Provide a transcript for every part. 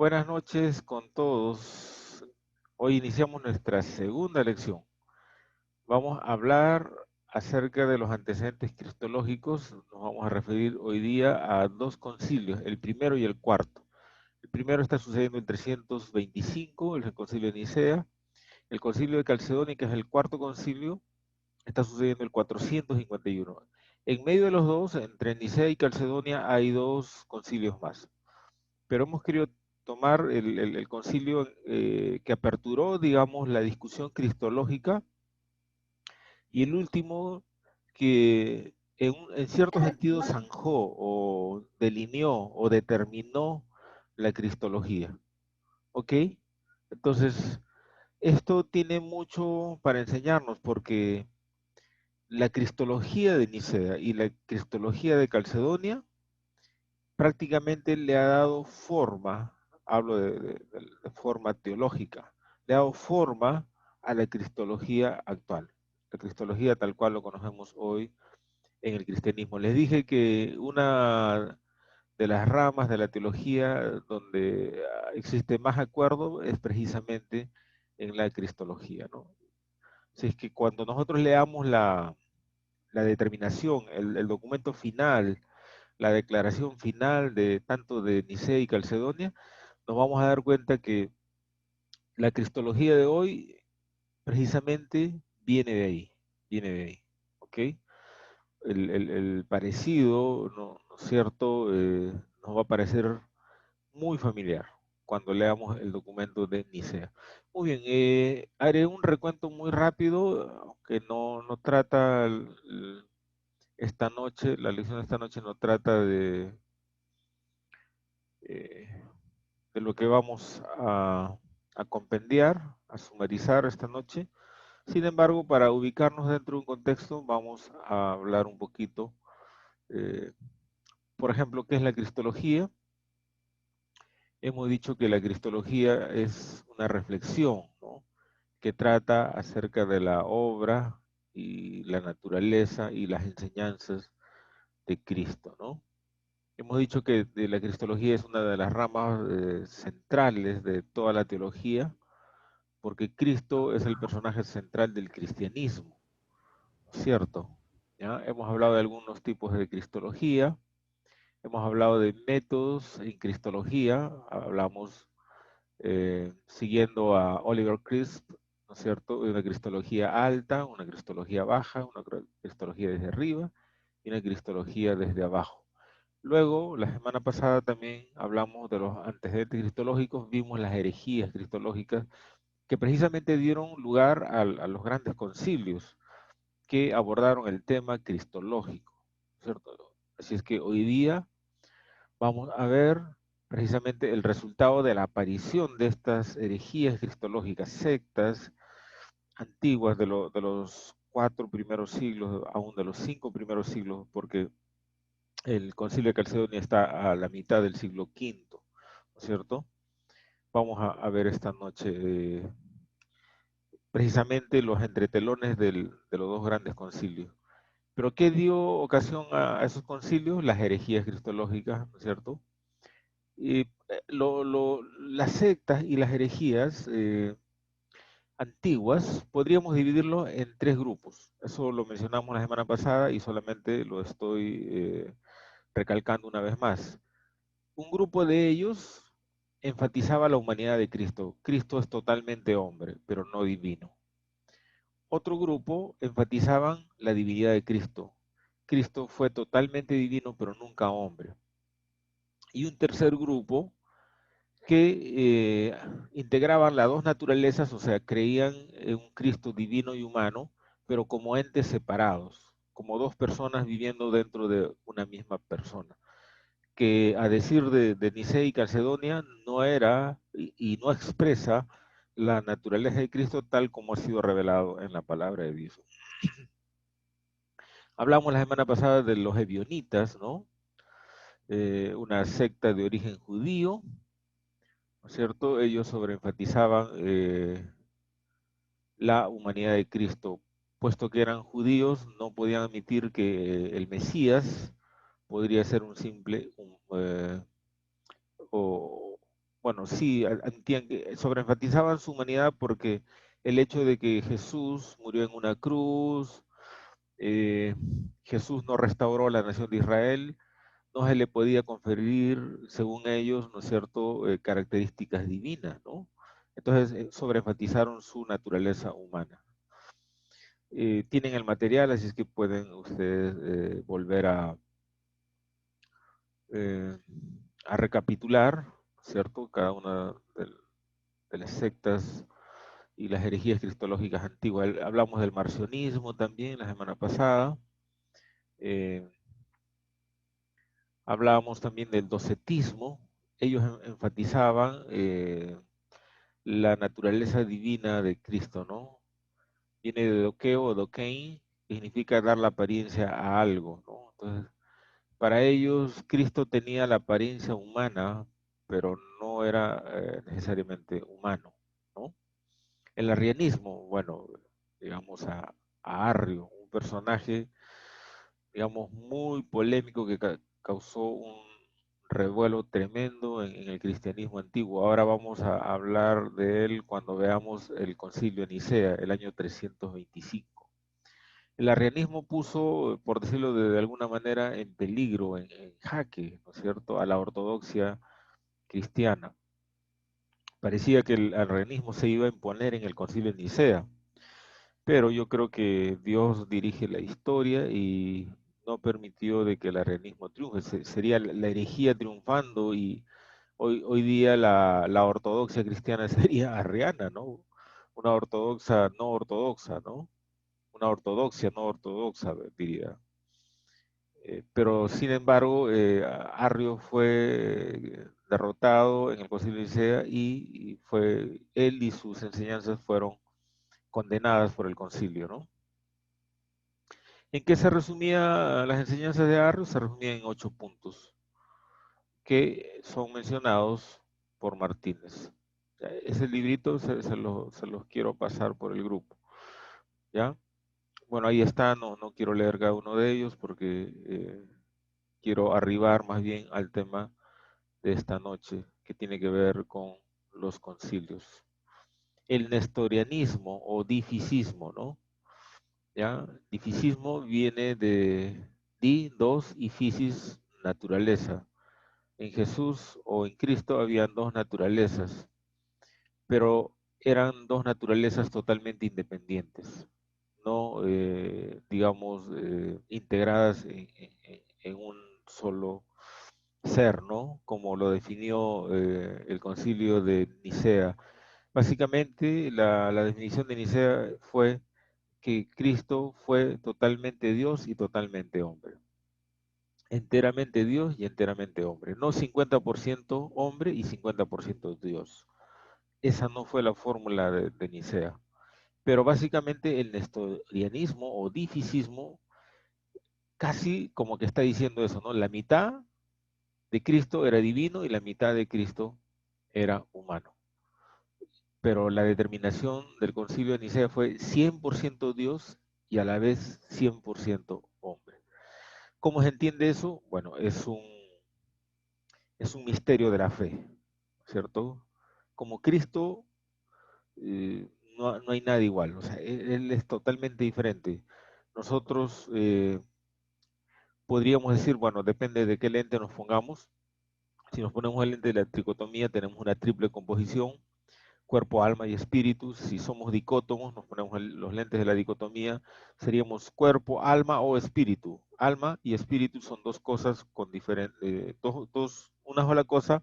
Buenas noches con todos. Hoy iniciamos nuestra segunda lección. Vamos a hablar acerca de los antecedentes cristológicos. Nos vamos a referir hoy día a dos concilios, el primero y el cuarto. El primero está sucediendo en 325, el concilio de Nicea. El concilio de Calcedonia, que es el cuarto concilio, está sucediendo en el 451. En medio de los dos, entre Nicea y Calcedonia, hay dos concilios más. Pero hemos querido tomar el concilio que aperturó, digamos, la discusión cristológica y el último que en cierto sentido zanjó o delineó o determinó la cristología. ¿Ok? Entonces, esto tiene mucho para enseñarnos porque la cristología de Nicea y la cristología de Calcedonia prácticamente le ha dado forma, hablo de forma teológica, le ha dado forma a la cristología actual, la cristología tal cual lo conocemos hoy en el cristianismo. Les dije que una de las ramas de la teología donde existe más acuerdo es precisamente en la cristología, ¿no? Si es que cuando nosotros leamos la determinación, el documento final, la declaración final de tanto de Nicea y Calcedonia, nos vamos a dar cuenta que la cristología de hoy precisamente viene de ahí, ¿ok? El parecido, ¿no es cierto? Nos va a parecer muy familiar cuando leamos el documento de Nicea. Muy bien, haré un recuento muy rápido, aunque no trata esta noche, la lección de esta noche no trata eh, de lo que vamos a compendiar, a sumarizar esta noche. Sin embargo, para ubicarnos dentro de un contexto, vamos a hablar un poquito, eh, por ejemplo, qué es la cristología. Hemos dicho que la cristología es una reflexión, ¿no?, que trata acerca de la obra y la naturaleza y las enseñanzas de Cristo, ¿no? Hemos dicho que la cristología es una de las ramas centrales de toda la teología, porque Cristo es el personaje central del cristianismo, ¿cierto? ¿Ya? Hemos hablado de algunos tipos de cristología, hemos hablado de métodos en cristología, hablamos siguiendo a Oliver Crisp, ¿no es cierto?, de una cristología alta, una cristología baja, una cristología desde arriba y una cristología desde abajo. Luego, la semana pasada también hablamos de los antecedentes cristológicos, vimos las herejías cristológicas que precisamente dieron lugar a los grandes concilios que abordaron el tema cristológico, ¿cierto? Así es que hoy día vamos a ver precisamente el resultado de la aparición de estas herejías cristológicas, sectas antiguas de los 4 primeros siglos, aún de los 5 primeros siglos, porque el concilio de Calcedonia está a la mitad del siglo V, ¿no es cierto? Vamos a ver esta noche precisamente los entretelones de los dos grandes concilios. Pero ¿qué dio ocasión a esos concilios? Las herejías cristológicas, ¿no es cierto? Y las sectas y las herejías antiguas podríamos dividirlo en tres grupos. Eso lo mencionamos la semana pasada y solamente lo estoy recalcando una vez más. Un grupo de ellos enfatizaba la humanidad de Cristo. Cristo es totalmente hombre, pero no divino. Otro grupo enfatizaban la divinidad de Cristo. Cristo fue totalmente divino, pero nunca hombre. Y un tercer grupo que integraban las dos naturalezas, o sea, creían en un Cristo divino y humano, pero como entes separados, como dos personas viviendo dentro de una misma persona, que a decir de Nicea y Calcedonia no era y no expresa la naturaleza de Cristo tal como ha sido revelado en la palabra de Dios. Hablamos la semana pasada de los ebionitas, ¿no? Una secta de origen judío, ¿no es cierto? Ellos sobreenfatizaban la humanidad de Cristo, puesto que eran judíos, no podían admitir que el Mesías podría ser un simple, o, bueno, bueno, sí, sobreenfatizaban su humanidad porque el hecho de que Jesús murió en una cruz, eh, Jesús no restauró la nación de Israel, no se le podía conferir, según ellos, ¿no es cierto?, características divinas, ¿no? Entonces, sobreenfatizaron su naturaleza humana. Tienen el material, así es que pueden ustedes volver eh, a recapitular, ¿cierto?, cada una de las sectas y las herejías cristológicas antiguas. Hablamos del marcionismo también la semana pasada. Eh, Hablábamos también del docetismo. Ellos enfatizaban la naturaleza divina de Cristo, ¿no? Viene de doqueo o dokein, que significa dar la apariencia a algo, ¿no? Entonces, para ellos, Cristo tenía la apariencia humana, pero no era necesariamente humano, ¿no? El arrianismo, bueno, digamos a Arrio, un personaje, digamos, muy polémico que causó un revuelo tremendo en el cristianismo antiguo. Ahora vamos a hablar de él cuando veamos el concilio de Nicea, el año 325. El arrianismo puso, por decirlo de alguna manera, en peligro, en jaque, ¿no es cierto?, a la ortodoxia cristiana. Parecía que el arrianismo se iba a imponer en el concilio de Nicea, pero yo creo que Dios dirige la historia y no permitió de que el arrianismo triunfe. Sería la herejía triunfando y hoy día la ortodoxia cristiana sería arriana, ¿no? Una ortodoxa no ortodoxa, ¿no? Una ortodoxia no ortodoxa, diría. Pero sin embargo, Arrio fue derrotado en el Concilio de Nicea y fue él y sus enseñanzas fueron condenadas por el concilio, ¿no? ¿En qué se resumía las enseñanzas de Arrio? Se resumían en 8 puntos que son mencionados por Martínez. Ese librito se los quiero pasar por el grupo, ¿ya? Bueno, ahí está, no quiero leer cada uno de ellos porque quiero arribar más bien al tema de esta noche, que tiene que ver con los concilios. El nestorianismo o dificismo, ¿no? ¿Ya? Dificismo viene de di, dos y fisis, naturaleza. En Jesús o en Cristo habían dos naturalezas, pero eran dos naturalezas totalmente independientes, no, digamos, integradas en un solo ser, ¿no? Como lo definió el concilio de Nicea. Básicamente, la definición de Nicea fue que Cristo fue totalmente Dios y totalmente hombre. Enteramente Dios y enteramente hombre. No 50% hombre y 50% Dios. Esa no fue la fórmula de Nicea. Pero básicamente el nestorianismo o dificismo casi como que está diciendo eso, ¿no? La mitad de Cristo era divino y la mitad de Cristo era humano. Pero la determinación del concilio de Nicea fue 100% Dios y a la vez 100% hombre. ¿Cómo se entiende eso? Bueno, es un misterio de la fe, ¿cierto? Como Cristo, no hay nada igual, o sea, él es totalmente diferente. Nosotros podríamos decir, bueno, depende de qué lente nos pongamos. Si nos ponemos el lente de la tricotomía, tenemos una triple composición, cuerpo, alma y espíritu. Si somos dicótomos, nos ponemos los lentes de la dicotomía, seríamos cuerpo, alma o espíritu. Alma y espíritu son dos cosas con diferentes, una sola cosa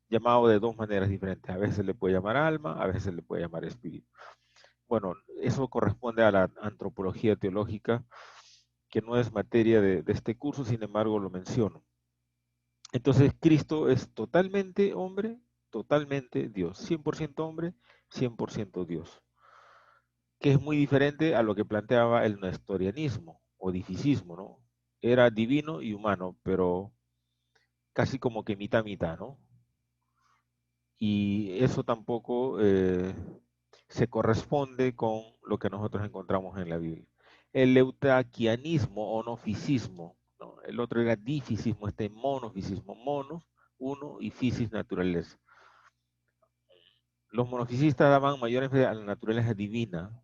llamado de dos maneras diferentes. A veces se le puede llamar alma, a veces se le puede llamar espíritu. Bueno, eso corresponde a la antropología teológica, que no es materia de este curso, sin embargo lo menciono. Entonces Cristo es totalmente hombre, totalmente Dios, 100% hombre, 100% Dios, que es muy diferente a lo que planteaba el nestorianismo o dificismo, ¿no? Era divino y humano, pero casi como que mitad mitad, ¿no? Y eso tampoco se corresponde con lo que nosotros encontramos en la Biblia. El eutaquianismo o nofisismo, ¿no? El otro era difisismo, este monofisismo, monos, uno, y fisis, naturaleza. Los monofisistas daban mayor énfasis a la naturaleza divina,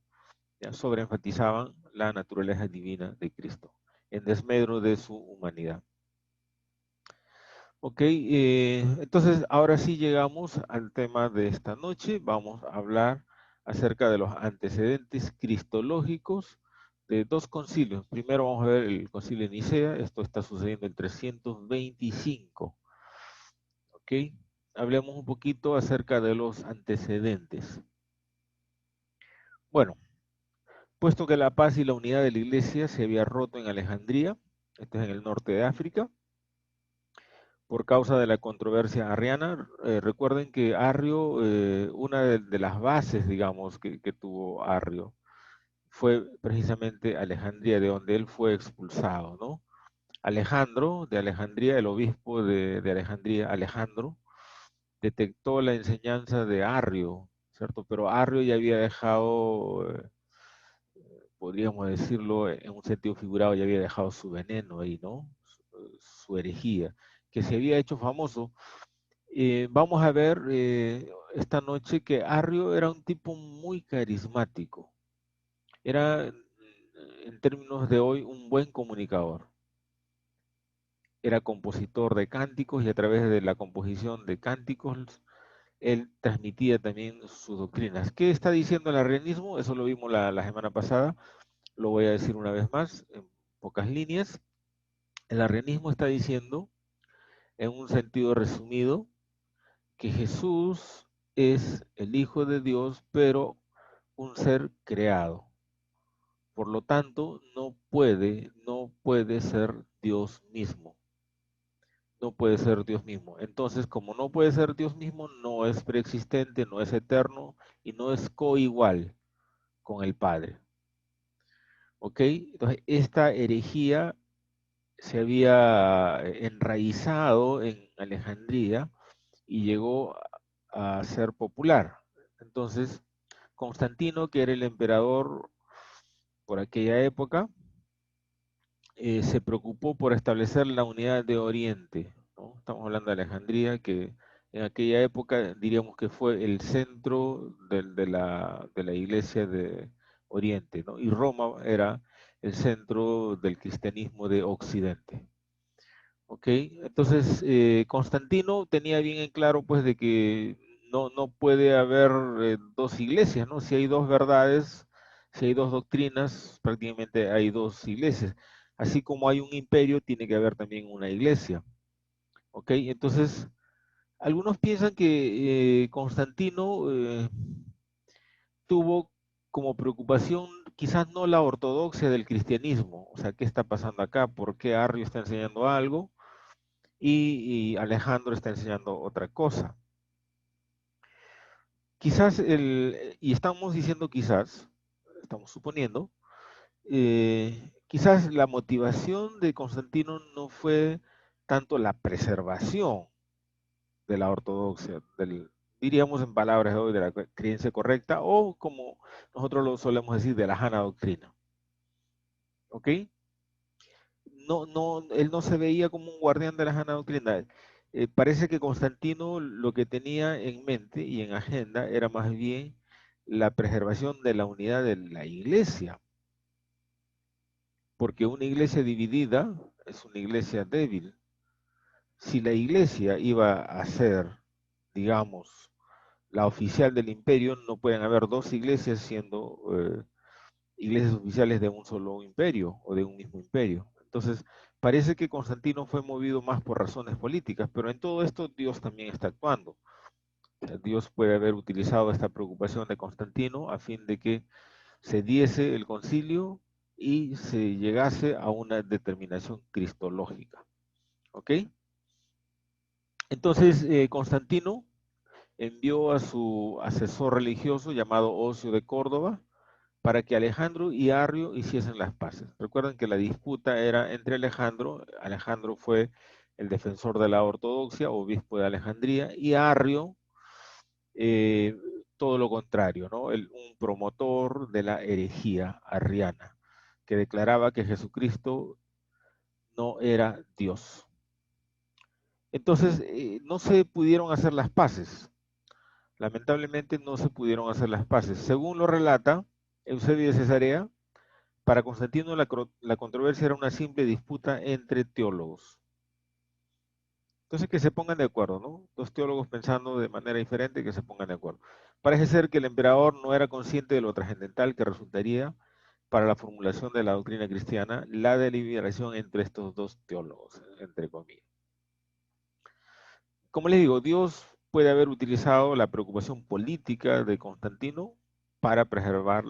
ya sobreenfatizaban la naturaleza divina de Cristo, en desmedro de su humanidad. Ok, entonces ahora sí llegamos al tema de esta noche. Vamos a hablar acerca de los antecedentes cristológicos de dos concilios. Primero vamos a ver el concilio de Nicea, esto está sucediendo en 325. Ok, hablemos un poquito acerca de los antecedentes. Bueno, puesto que la paz y la unidad de la iglesia se había roto en Alejandría, esto es en el norte de África, por causa de la controversia arriana. Recuerden que Arrio, una de las bases, digamos, que tuvo Arrio, fue precisamente Alejandría, de donde él fue expulsado, ¿no? Alejandro de Alejandría, el obispo de Alejandría, Alejandro, detectó la enseñanza de Arrio, ¿cierto? Pero Arrio ya había dejado, podríamos decirlo en un sentido figurado, ya había dejado su veneno ahí, ¿no? Su herejía, que se había hecho famoso. Vamos a ver esta noche que Arrio era un tipo muy carismático. Era, en términos de hoy, un buen comunicador. Era compositor de cánticos y a través de la composición de cánticos, él transmitía también sus doctrinas. ¿Qué está diciendo el arrianismo? Eso lo vimos la semana pasada. Lo voy a decir una vez más, en pocas líneas. El arrianismo está diciendo, en un sentido resumido, que Jesús es el Hijo de Dios, pero un ser creado. Por lo tanto, no puede ser Dios mismo. No puede ser Dios mismo. Entonces, como no puede ser Dios mismo, no es preexistente, no es eterno y no es coigual con el Padre. ¿Ok? Entonces, esta herejía se había enraizado en Alejandría y llegó a ser popular. Entonces, Constantino, que era el emperador por aquella época, se preocupó por establecer la unidad de Oriente, ¿no? Estamos hablando de Alejandría, que en aquella época diríamos que fue el centro de la iglesia de Oriente, ¿no? Y Roma era el centro del cristianismo de Occidente. ¿Ok? Entonces, Constantino tenía bien en claro, pues, de que no puede haber dos iglesias, ¿no? Si hay dos verdades, si hay dos doctrinas, prácticamente hay dos iglesias. Así como hay un imperio, tiene que haber también una iglesia. ¿Ok? Entonces, algunos piensan que Constantino tuvo como preocupación quizás no la ortodoxia del cristianismo, o sea, ¿qué está pasando acá? ¿Por qué Arrio está enseñando algo? Y Alejandro está enseñando otra cosa. Quizás, y estamos diciendo quizás, estamos suponiendo, quizás la motivación de Constantino no fue tanto la preservación de la ortodoxia, diríamos en palabras de hoy, de la creencia correcta, o como nosotros lo solemos decir, de la sana doctrina. ¿Ok? Él no se veía como un guardián de la sana doctrina. Parece que Constantino lo que tenía en mente y en agenda era más bien la preservación de la unidad de la iglesia, porque una iglesia dividida es una iglesia débil. Si la iglesia iba a ser, digamos, la oficial del imperio, no pueden haber dos iglesias siendo iglesias oficiales de un solo imperio o de un mismo imperio. Entonces, parece que Constantino fue movido más por razones políticas, pero en todo esto Dios también está actuando. O sea, Dios puede haber utilizado esta preocupación de Constantino a fin de que se diese el concilio y se llegase a una determinación cristológica. ¿Ok? Entonces, Constantino envió a su asesor religioso llamado Ocio de Córdoba para que Alejandro y Arrio hiciesen las paces. Recuerden que la disputa era entre Alejandro. Alejandro fue el defensor de la ortodoxia, obispo de Alejandría, y Arrio, eh, todo lo contrario, ¿no? Un promotor de la herejía arriana, que declaraba que Jesucristo no era Dios. Entonces, no se pudieron hacer las paces. Lamentablemente no se pudieron hacer las paces. Según lo relata Eusebio de Cesarea, para Constantino la controversia era una simple disputa entre teólogos. Entonces que se pongan de acuerdo, ¿no? Dos teólogos pensando de manera diferente, que se pongan de acuerdo. Parece ser que el emperador no era consciente de lo trascendental que resultaría para la formulación de la doctrina cristiana la deliberación entre estos dos teólogos, entre comillas. Como les digo, Dios puede haber utilizado la preocupación política de Constantino para preservar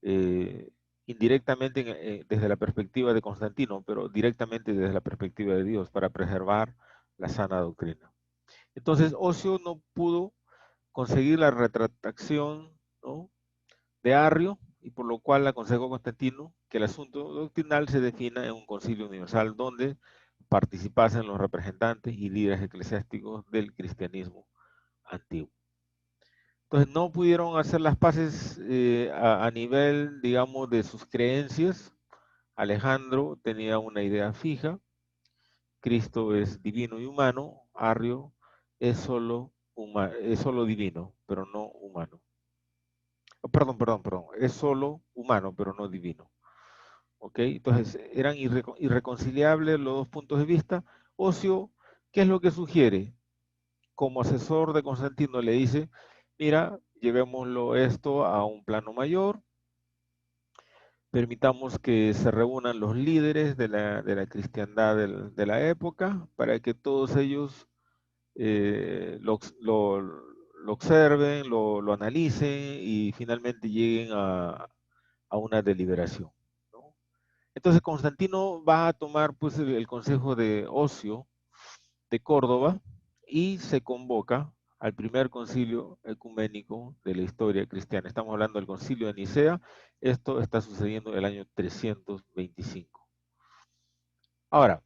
eh, indirectamente desde la perspectiva de Constantino, pero directamente desde la perspectiva de Dios, para preservar la sana doctrina. Entonces, Ocio no pudo conseguir la retractación, ¿no?, de Arrio, y por lo cual aconsejó a Constantino que el asunto doctrinal se defina en un concilio universal donde participasen los representantes y líderes eclesiásticos del cristianismo antiguo. Entonces no pudieron hacer las paces a nivel, digamos, de sus creencias. Alejandro tenía una idea fija: Cristo es divino y humano. Arrio es solo divino, pero no humano. Perdón, es solo humano, pero no divino. ¿Ok? Entonces eran irreconciliables los dos puntos de vista. Ocio, ¿qué es lo que sugiere? Como asesor de Constantino le dice: mira, llevémoslo esto a un plano mayor, permitamos que se reúnan los líderes de la cristiandad de la época para que todos ellos lo observen, lo analicen y finalmente lleguen a una deliberación, ¿no? Entonces Constantino va a tomar pues el consejo de Ocio de Córdoba y se convoca al primer concilio ecuménico de la historia cristiana. Estamos hablando del concilio de Nicea. Esto está sucediendo en el año 325. Ahora,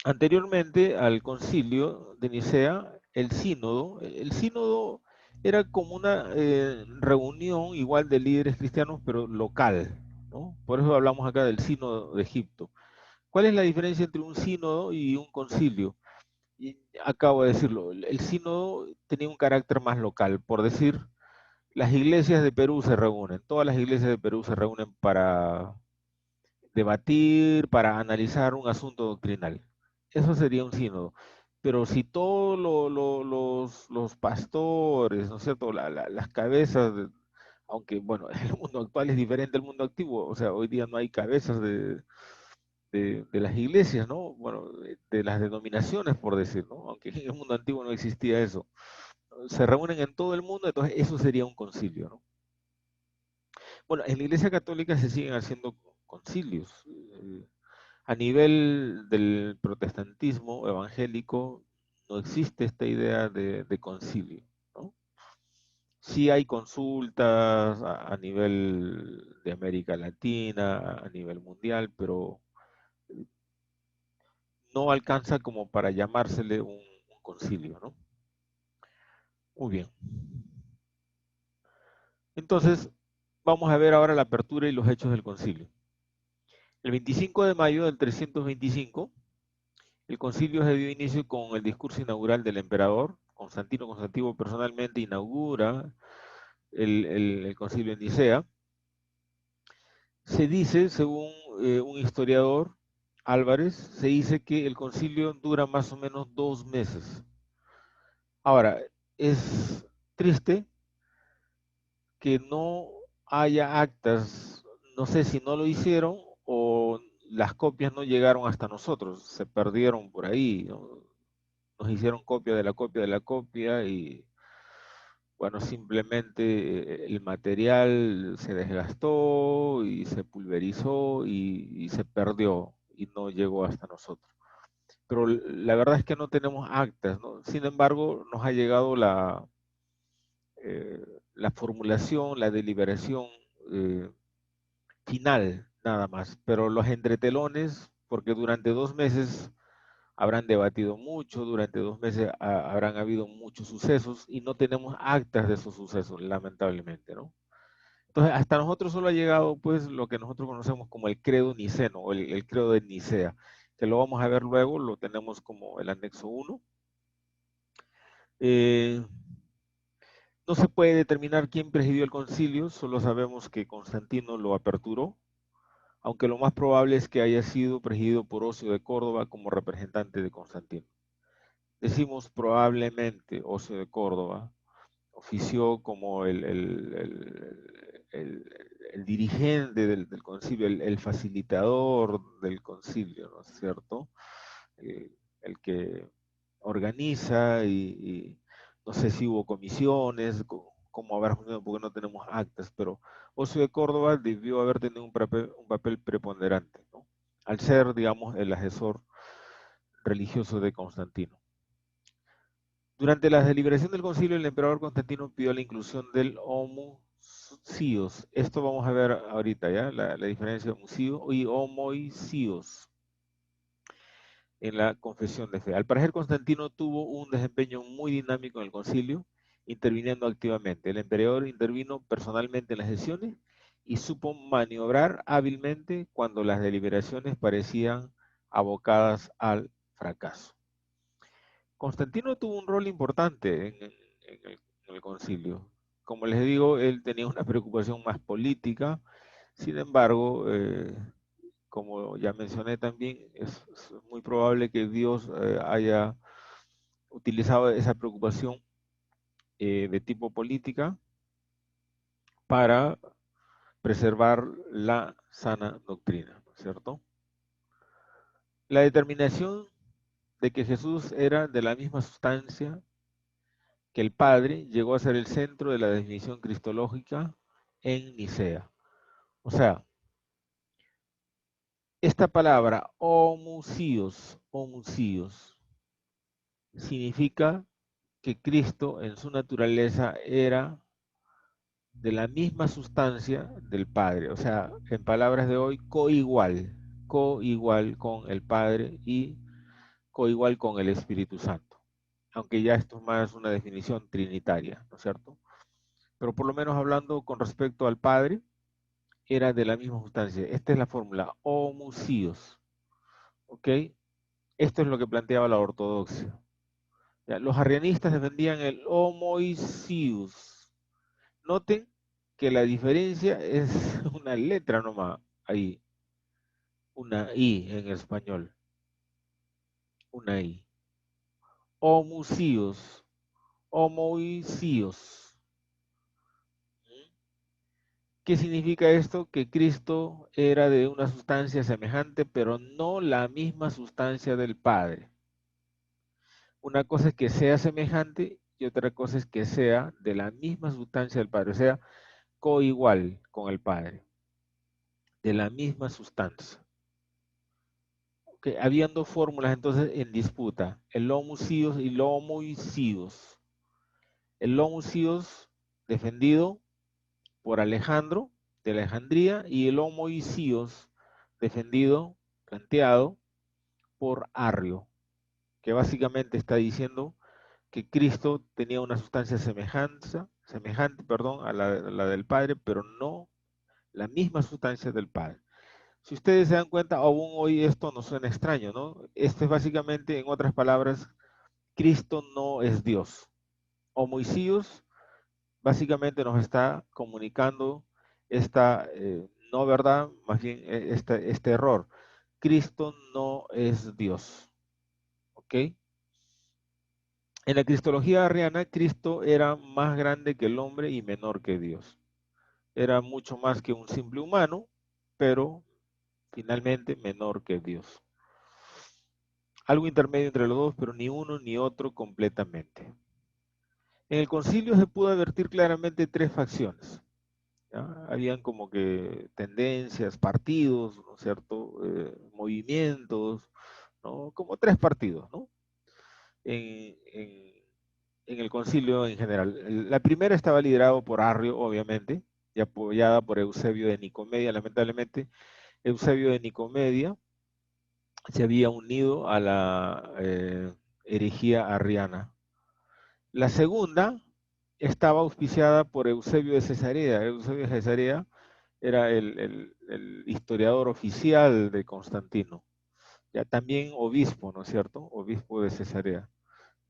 anteriormente al concilio de Nicea, el sínodo era como una reunión igual de líderes cristianos, pero local, ¿no? Por eso hablamos acá del sínodo de Egipto. ¿Cuál es la diferencia entre un sínodo y un concilio? Y acabo de decirlo, el sínodo tenía un carácter más local. Por decir, las iglesias de Perú se reúnen, todas las iglesias de Perú se reúnen para debatir, para analizar un asunto doctrinal. Eso sería un sínodo. Pero si todos los pastores, ¿no es cierto?, las cabezas, aunque bueno, el mundo actual es diferente al mundo antiguo, o sea, hoy día no hay cabezas de las iglesias, ¿no? Bueno, de las denominaciones, por decir, ¿no? Aunque en el mundo antiguo no existía eso. Se reúnen en todo el mundo, entonces eso sería un concilio, ¿no? Bueno, en la Iglesia Católica se siguen haciendo concilios. A nivel del protestantismo evangélico no existe esta idea de concilio, ¿no? Sí hay consultas a nivel de América Latina, a nivel mundial, pero no alcanza como para llamársele un concilio, ¿no? Muy bien. Entonces, vamos a ver ahora la apertura y los hechos del concilio. El 25 de mayo del 325, el concilio se dio inicio con el discurso inaugural del emperador. Constantino personalmente inaugura el concilio en Nicea. Se dice, según un historiador, Álvarez, se dice que el concilio dura más o menos 2 meses. Ahora, es triste que no haya actas, no sé si no lo hicieron o las copias no llegaron hasta nosotros, se perdieron por ahí, ¿no? Nos hicieron copia de la copia de la copia y bueno, simplemente el material se desgastó y se pulverizó y se perdió y no llegó hasta nosotros. Pero la verdad es que no tenemos actas, ¿no? Sin embargo, nos ha llegado la formulación, la deliberación eh, final, nada más. Pero los entretelones, porque durante 2 meses habrán debatido mucho, durante 2 meses habrán habido muchos sucesos y no tenemos actas de esos sucesos, lamentablemente, ¿no? Entonces, hasta nosotros solo ha llegado, pues, lo que nosotros conocemos como el credo niceno, o el credo de Nicea, que lo vamos a ver luego, lo tenemos como el anexo 1. No se puede determinar quién presidió el concilio, solo sabemos que Constantino lo aperturó, aunque lo más probable es que haya sido presidido por Ocio de Córdoba como representante de Constantino. Decimos probablemente Ocio de Córdoba ofició como el dirigente del concilio, el facilitador del concilio, ¿no es cierto? El que organiza y no sé si hubo comisiones, cómo habrá funcionado, porque no tenemos actas, pero Ocio de Córdoba debió haber tenido un papel preponderante, ¿no? Al ser, digamos, el asesor religioso de Constantino. Durante la deliberación del concilio, el emperador Constantino pidió la inclusión del homoousios. Esto vamos a ver ahorita, ¿ya? La diferencia de homoousios y homoousios en la confesión de fe. Al parecer, Constantino tuvo un desempeño muy dinámico en el concilio, interviniendo activamente. El emperador intervino personalmente en las sesiones y supo maniobrar hábilmente cuando las deliberaciones parecían abocadas al fracaso. Constantino tuvo un rol importante en el concilio. Como les digo, él tenía una preocupación más política, sin embargo, como ya mencioné también, es muy probable que Dios haya utilizado esa preocupación de tipo política para preservar la sana doctrina, ¿no es cierto? La determinación de que Jesús era de la misma sustancia que el Padre llegó a ser el centro de la definición cristológica en Nicea. O sea, esta palabra homoousios, significa que Cristo en su naturaleza era de la misma sustancia del Padre. O sea, en palabras de hoy, coigual con el Padre y coigual con el Espíritu Santo. Aunque ya esto es más una definición trinitaria, ¿no es cierto? Pero por lo menos hablando con respecto al Padre, era de la misma sustancia. Esta es la fórmula, homoousios. ¿Ok? Esto es lo que planteaba la ortodoxia. Ya, los arrianistas defendían el homoousios. Noten que la diferencia es una letra nomás ahí, una I en español, una I. Homoousios, homoousios. ¿Qué significa esto? Que Cristo era de una sustancia semejante, pero no la misma sustancia del Padre. Una cosa es que sea semejante y otra cosa es que sea de la misma sustancia del Padre, o sea, coigual con el Padre, de la misma sustancia. Okay, habían dos fórmulas entonces en disputa, el homoousios y el homoousios. El homoousios defendido por Alejandro de Alejandría y el homoousios defendido, planteado por Arrio, que básicamente está diciendo que Cristo tenía una sustancia semejante, perdón, a la del Padre, pero no la misma sustancia del Padre. Si ustedes se dan cuenta, aún hoy esto nos suena extraño, ¿no? Este es básicamente, en otras palabras, Cristo no es Dios. Homoousios básicamente nos está comunicando esta no verdad, más bien este error. Cristo no es Dios. ¿Ok? En la cristología arriana, Cristo era más grande que el hombre y menor que Dios. Era mucho más que un simple humano, pero finalmente menor que Dios. Algo intermedio entre los dos, pero ni uno ni otro completamente. En el concilio se pudo advertir claramente tres facciones. ¿Ya? Habían como que tendencias, partidos, ¿no es cierto? Movimientos, ¿no? Como tres partidos, ¿no? En, en- en el concilio en general. La primera estaba liderado por Arrio, obviamente, y apoyada por Eusebio de Nicomedia. Lamentablemente, Eusebio de Nicomedia se había unido a la herejía arriana. La segunda estaba auspiciada por Eusebio de Cesarea. Eusebio de Cesarea era el historiador oficial de Constantino, ya también obispo, ¿no es cierto? Obispo de Cesarea,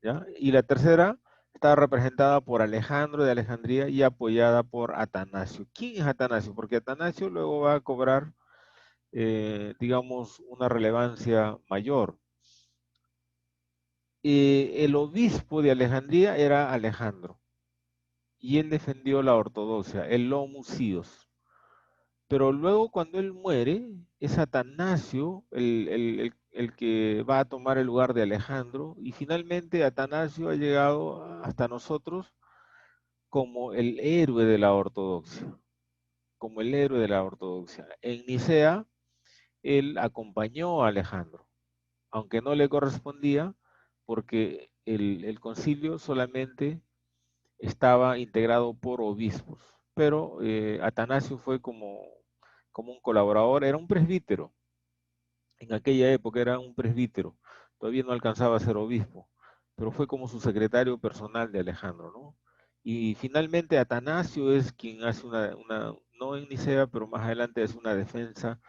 ¿ya? Y la tercera está representada por Alejandro de Alejandría y apoyada por Atanasio. ¿Quién es Atanasio? Porque Atanasio luego va a cobrar, digamos, una relevancia mayor. El obispo de Alejandría era Alejandro, y él defendió la ortodoxia, el Lomusios. Pero luego cuando él muere, es Atanasio el que va a tomar el lugar de Alejandro, y finalmente Atanasio ha llegado hasta nosotros como el héroe de la ortodoxia, como el héroe de la ortodoxia. En Nicea, él acompañó a Alejandro, aunque no le correspondía, porque el concilio solamente estaba integrado por obispos, pero Atanasio fue como un colaborador, era un presbítero, en aquella época era un presbítero, todavía no alcanzaba a ser obispo, pero fue como su secretario personal de Alejandro, ¿no? Y finalmente Atanasio es quien hace no en Nicea, pero más adelante hace una defensa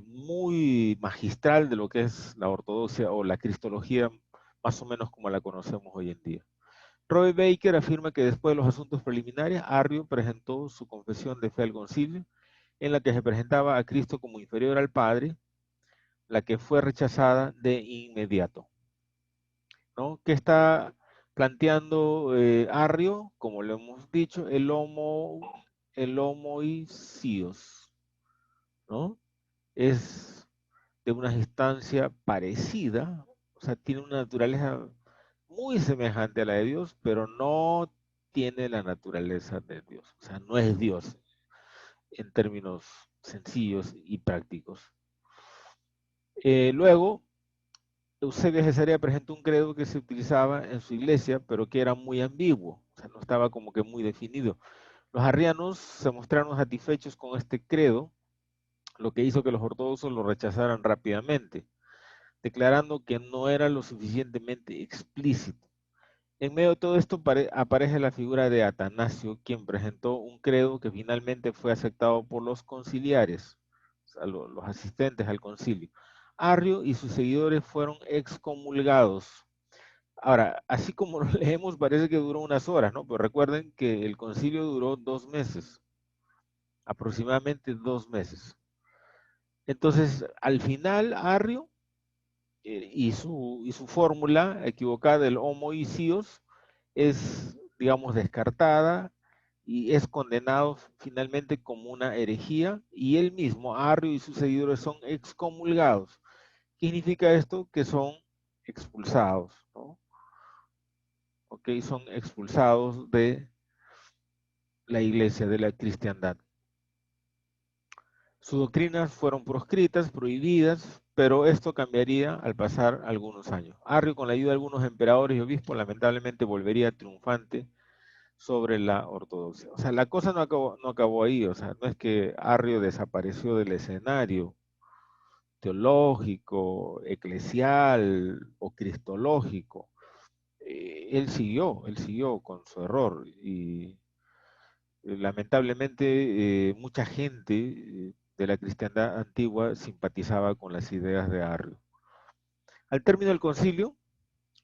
muy magistral de lo que es la ortodoxia o la cristología, más o menos como la conocemos hoy en día. Roy Baker afirma que después de los asuntos preliminares, Arrio presentó su confesión de fe al concilio, en la que se presentaba a Cristo como inferior al Padre, la que fue rechazada de inmediato, ¿no? ¿Qué está planteando Arrio? Como lo hemos dicho, el homoicios, ¿no? Es de una instancia parecida, o sea, tiene una naturaleza muy semejante a la de Dios, pero no tiene la naturaleza de Dios, o sea, no es Dios en términos sencillos y prácticos. Luego, Eusebio de Cesarea presentó un credo que se utilizaba en su iglesia, pero que era muy ambiguo, o sea, no estaba como que muy definido. Los arrianos se mostraron satisfechos con este credo, lo que hizo que los ortodoxos lo rechazaran rápidamente, declarando que no era lo suficientemente explícito. En medio de todo esto aparece la figura de Atanasio, quien presentó un credo que finalmente fue aceptado por los conciliares, o sea, los asistentes al concilio. Arrio y sus seguidores fueron excomulgados. Ahora, así como lo leemos, parece que duró unas horas, ¿no? Pero recuerden que el concilio duró 2 meses, aproximadamente 2 meses. Entonces, al final, Arrio y su fórmula equivocada del homoicios es, digamos, descartada y es condenado finalmente como una herejía, y él mismo, Arrio y sus seguidores, son excomulgados. ¿Qué significa esto? Que son expulsados, ¿no? Ok, son expulsados de la iglesia, de la cristiandad. Sus doctrinas fueron proscritas, prohibidas, pero esto cambiaría al pasar algunos años. Arrio, con la ayuda de algunos emperadores y obispos, lamentablemente volvería triunfante sobre la ortodoxia. O sea, la cosa no acabó ahí, o sea, no es que Arrio desapareció del escenario teológico, eclesial o cristológico. Él siguió con su error, y lamentablemente mucha gente de la cristiandad antigua simpatizaba con las ideas de Arrio. Al término del concilio,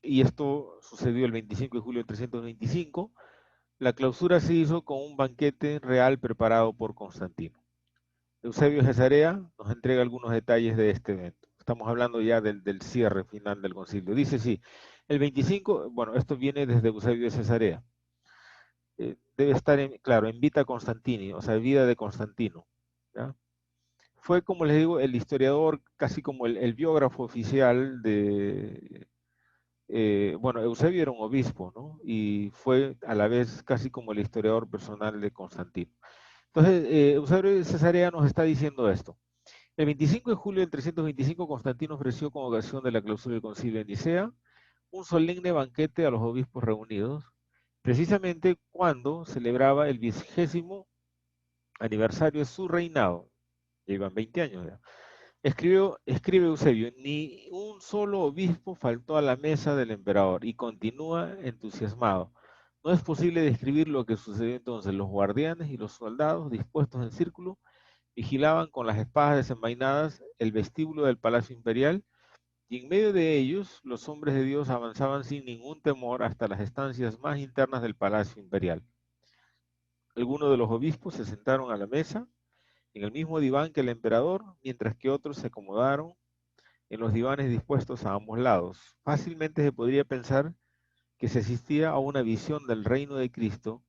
y esto sucedió el 25 de julio de 325, la clausura se hizo con un banquete real preparado por Constantino. Eusebio de Cesarea nos entrega algunos detalles de este evento. Estamos hablando ya del cierre final del concilio. Dice sí, el 25, bueno, esto viene desde Eusebio de Cesarea. Debe estar, claro, en Vita Constantini, o sea, vida de Constantino, ¿ya? Fue, como les digo, el historiador, casi como el biógrafo oficial de, bueno, Eusebio era un obispo, ¿no? Y fue a la vez casi como el historiador personal de Constantino. Entonces, Eusebio de Cesarea nos está diciendo esto. El 25 de julio del 325, Constantino ofreció con ocasión de la clausura del concilio de Nicea un solemne banquete a los obispos reunidos, precisamente cuando celebraba el 20º aniversario de su reinado. Ya iban 20 años ya. Escribe Eusebio: ni un solo obispo faltó a la mesa del emperador, y continúa entusiasmado. No es posible describir lo que sucedió entonces. Los guardianes y los soldados, dispuestos en círculo, vigilaban con las espadas desenvainadas el vestíbulo del palacio imperial, Y en medio de ellos, los hombres de Dios avanzaban sin ningún temor hasta las estancias más internas del palacio imperial. Algunos de los obispos se sentaron a la mesa, en el mismo diván que el emperador, mientras que otros se acomodaron en los divanes dispuestos a ambos lados. Fácilmente se podría pensar que se asistía a una visión del reino de Cristo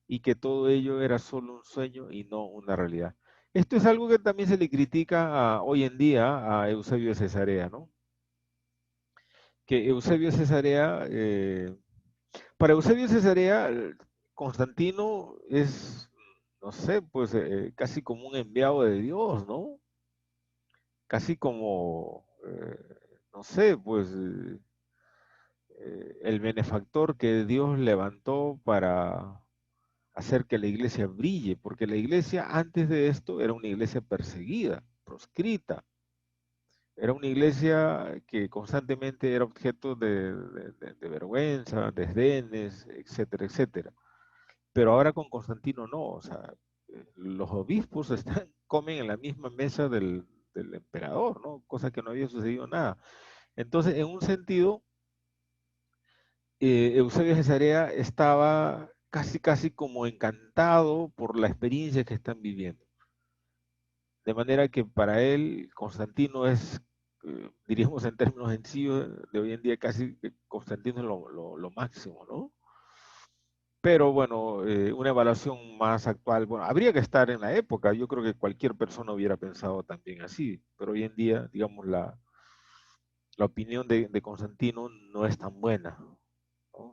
y que todo ello era solo un sueño y no una realidad. Esto es algo que también se le critica hoy en día a Eusebio de Cesarea, ¿no? Que Eusebio de Cesarea, para Eusebio de Cesarea, Constantino es, no sé, pues casi como un enviado de Dios, ¿no? Casi como, no sé, pues el benefactor que Dios levantó para hacer que la iglesia brille, porque la iglesia antes de esto era una iglesia perseguida, proscrita, era una iglesia que constantemente era objeto de vergüenza, desdenes, etcétera, etcétera. Pero ahora con Constantino no, o sea, los obispos comen en la misma mesa del emperador, ¿no? Cosa que no había sucedido nada. Entonces, en un sentido, Eusebio de Cesarea estaba casi, casi como encantado por la experiencia que están viviendo. De manera que para él, Constantino es, diríamos en términos sencillos de hoy en día, casi que Constantino es lo máximo, ¿no? Pero bueno, una evaluación más actual, bueno, habría que estar en la época, yo creo que cualquier persona hubiera pensado también así, pero hoy en día, digamos, la opinión de Constantino no es tan buena, ¿no?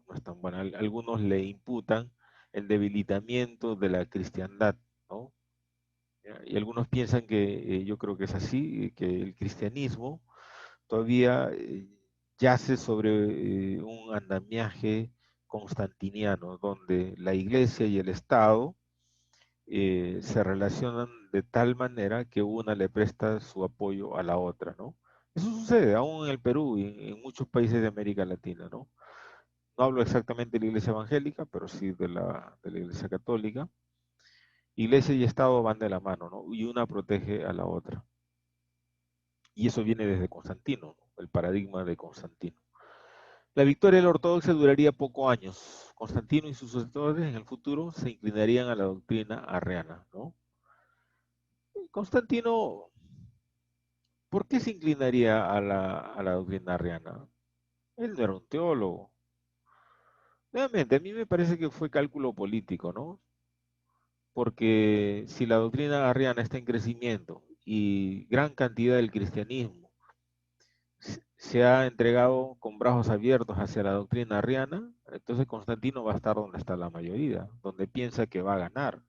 No es tan buena. Algunos le imputan el debilitamiento de la cristiandad, ¿no? ¿Ya? Y algunos piensan que yo creo que es así, que el cristianismo todavía yace sobre un andamiaje constantiniano, donde la iglesia y el Estado se relacionan de tal manera que una le presta su apoyo a la otra, ¿no? Eso sucede aún en el Perú y en muchos países de América Latina, ¿no? No hablo exactamente de la iglesia evangélica, pero sí de la iglesia católica. Iglesia y Estado van de la mano, ¿no? Y una protege a la otra. Y eso viene desde Constantino, ¿no? El paradigma de Constantino. La victoria de la ortodoxia duraría pocos años. Constantino y sus sucesores en el futuro se inclinarían a la doctrina arriana, ¿no? Constantino, ¿por qué se inclinaría a la doctrina arriana? Él no era un teólogo. Nuevamente, a mí me parece que fue cálculo político, ¿no? Porque si la doctrina arriana está en crecimiento y gran cantidad del cristianismo se ha entregado con brazos abiertos hacia la doctrina arriana, entonces Constantino va a estar donde está la mayoría, donde piensa que va a ganar.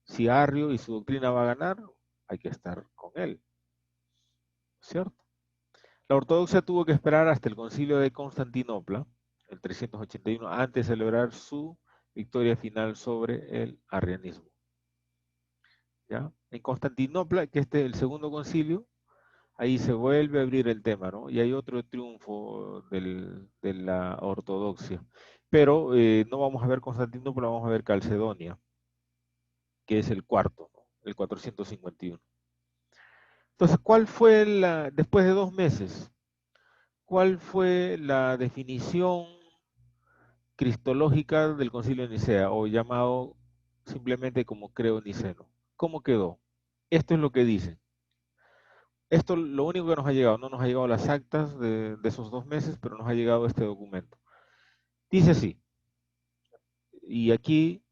Si Arrio y su doctrina va a ganar, hay que estar con él, ¿cierto? La ortodoxia tuvo que esperar hasta el concilio de Constantinopla, el 381, antes de celebrar su victoria final sobre el arrianismo. ¿Ya? En Constantinopla, que este es el segundo concilio, ahí se vuelve a abrir el tema, ¿no? Y hay otro triunfo de la ortodoxia. Pero no vamos a ver Constantinopla, vamos a ver Calcedonia, que es el cuarto, ¿no? El 451. Entonces, después de 2 meses, cuál fue la definición cristológica del concilio de Nicea, o llamado simplemente como creo niceno? ¿Cómo quedó? Esto es lo que dice. Esto lo único que nos ha llegado, no nos ha llegado las actas de esos 2 meses, pero nos ha llegado este documento. Dice así, y aquí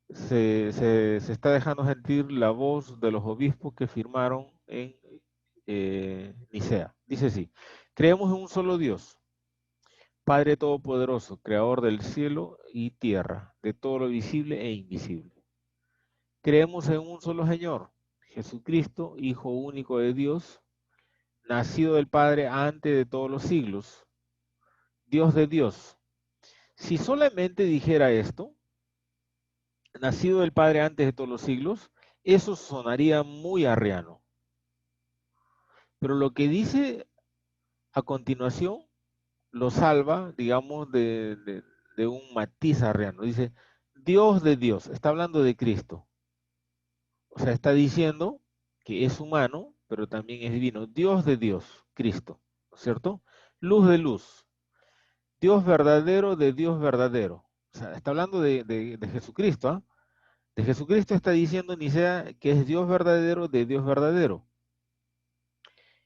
se está dejando sentir la voz de los obispos que firmaron en Nicea. Dice así, creemos en un solo Dios, Padre Todopoderoso, Creador del cielo y tierra, de todo lo visible e invisible. Creemos en un solo Señor, Jesucristo, Hijo único de Dios, nacido del Padre antes de todos los siglos, Dios de Dios. Si solamente dijera esto, nacido del Padre antes de todos los siglos, eso sonaría muy arriano. Pero lo que dice a continuación lo salva, digamos, de un matiz arriano. Dice, Dios de Dios, está hablando de Cristo. O sea, está diciendo que es humano, pero también es divino. Dios de Dios. Cristo, ¿no es cierto? Luz de luz, Dios verdadero de Dios verdadero. O sea, está hablando de Jesucristo, ¿ah? De Jesucristo está diciendo Nicea que es Dios verdadero de Dios verdadero.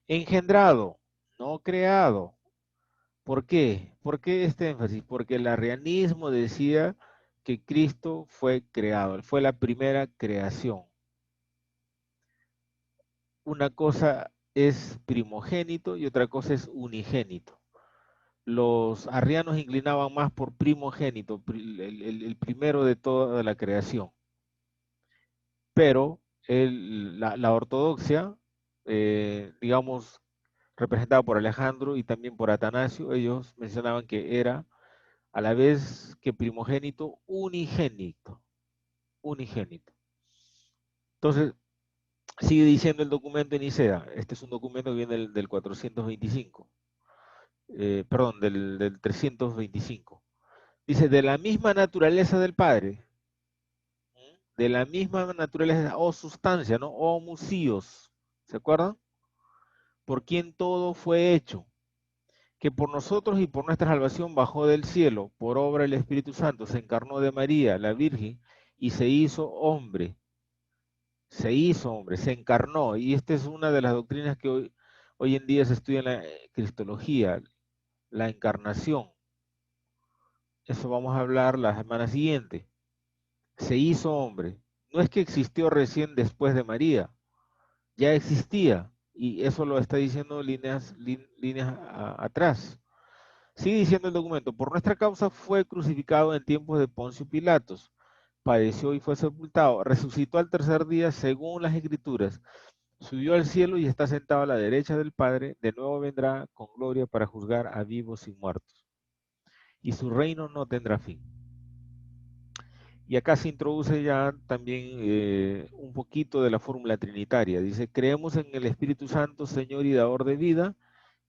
Engendrado, no creado. ¿Por qué? ¿Por qué este énfasis? Porque el arrianismo decía que Cristo fue creado, él fue la primera creación. Una cosa es primogénito y otra cosa es unigénito. Los arrianos inclinaban más por primogénito, el primero de toda la creación. Pero la ortodoxia, digamos, representada por Alejandro y también por Atanasio, ellos mencionaban que era a la vez que primogénito, unigénito, unigénito. Entonces, sigue diciendo el documento de Nicea, este es un documento que viene del 425, perdón, del 325. Dice, de la misma naturaleza del Padre, de la misma naturaleza o sustancia, ¿no? Homoousios, ¿se acuerdan? Por quien todo fue hecho, que por nosotros y por nuestra salvación bajó del cielo, por obra del Espíritu Santo, se encarnó de María, la Virgen, y se hizo hombre. Se hizo hombre, se encarnó. Y esta es una de las doctrinas que hoy en día se estudia en la cristología, la encarnación. Eso vamos a hablar la semana siguiente. Se hizo hombre. No es que existió recién después de María, ya existía. Y eso lo está diciendo líneas atrás. Sigue diciendo el documento, por nuestra causa fue crucificado en tiempos de Poncio Pilatos, padeció y fue sepultado, resucitó al tercer día según las Escrituras, subió al cielo y está sentado a la derecha del Padre, de nuevo vendrá con gloria para juzgar a vivos y muertos, y su reino no tendrá fin. Y acá se introduce ya también un poquito de la fórmula trinitaria. Dice, creemos en el Espíritu Santo, Señor y dador de vida,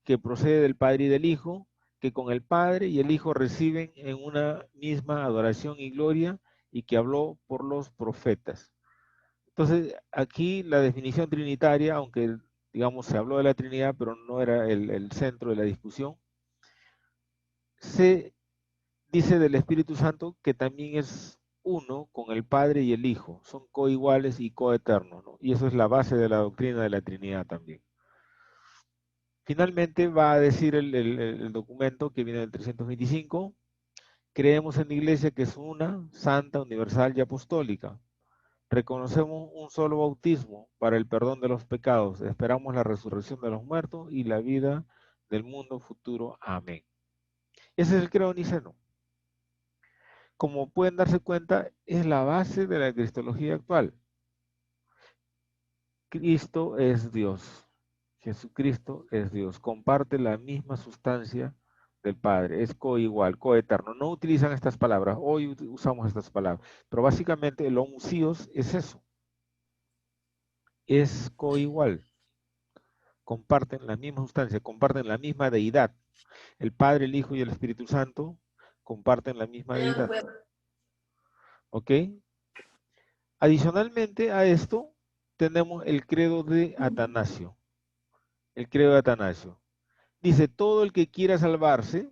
que procede del Padre y del Hijo, que con el Padre y el Hijo reciben en una misma adoración y gloria, y que habló por los profetas. Entonces, aquí la definición trinitaria, aunque digamos se habló de la Trinidad, pero no era el centro de la discusión, se dice del Espíritu Santo que también es uno con el Padre y el Hijo, son coiguales y coeternos, ¿no? Y eso es la base de la doctrina de la Trinidad también. Finalmente va a decir el documento que viene del 325, creemos en la Iglesia que es una, santa, universal y apostólica. Reconocemos un solo bautismo para el perdón de los pecados. Esperamos la resurrección de los muertos y la vida del mundo futuro. Amén. Ese es el credo niceno. Como pueden darse cuenta, es la base de la cristología actual. Cristo es Dios. Jesucristo es Dios. Comparte la misma sustancia del Padre. Es coigual, coeterno. No utilizan estas palabras. Hoy usamos estas palabras. Pero básicamente el homoousios es eso. Es coigual. Comparten la misma sustancia, comparten la misma deidad. El Padre, el Hijo y el Espíritu Santo comparten la misma deidad. ¿Ok? Adicionalmente a esto, tenemos el credo de Atanasio. El credo de Atanasio. Dice, todo el que quiera salvarse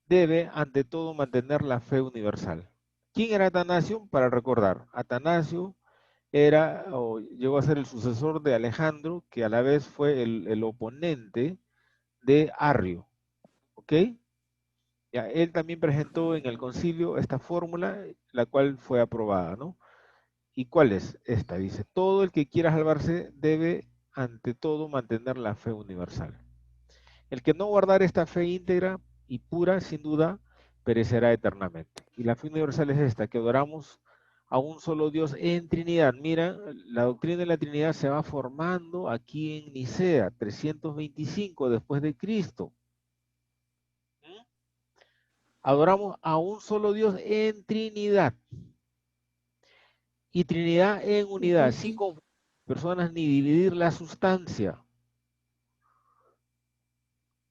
debe ante todo mantener la fe universal. ¿Quién era Atanasio? Para recordar, Atanasio era o llegó a ser el sucesor de Alejandro, que a la vez fue el oponente de Arrio. ¿Ok? Ya, él también presentó en el concilio esta fórmula, la cual fue aprobada, ¿no? ¿Y cuál es esta? Dice, todo el que quiera salvarse debe ante todo mantener la fe universal. El que no guardar esta fe íntegra y pura, sin duda, perecerá eternamente. Y la fe universal es esta, que adoramos a un solo Dios en Trinidad. Mira, la doctrina de la Trinidad se va formando aquí en Nicea, 325 después de Cristo. Adoramos a un solo Dios en Trinidad. Y Trinidad en unidad, sin confundir personas ni dividir la sustancia.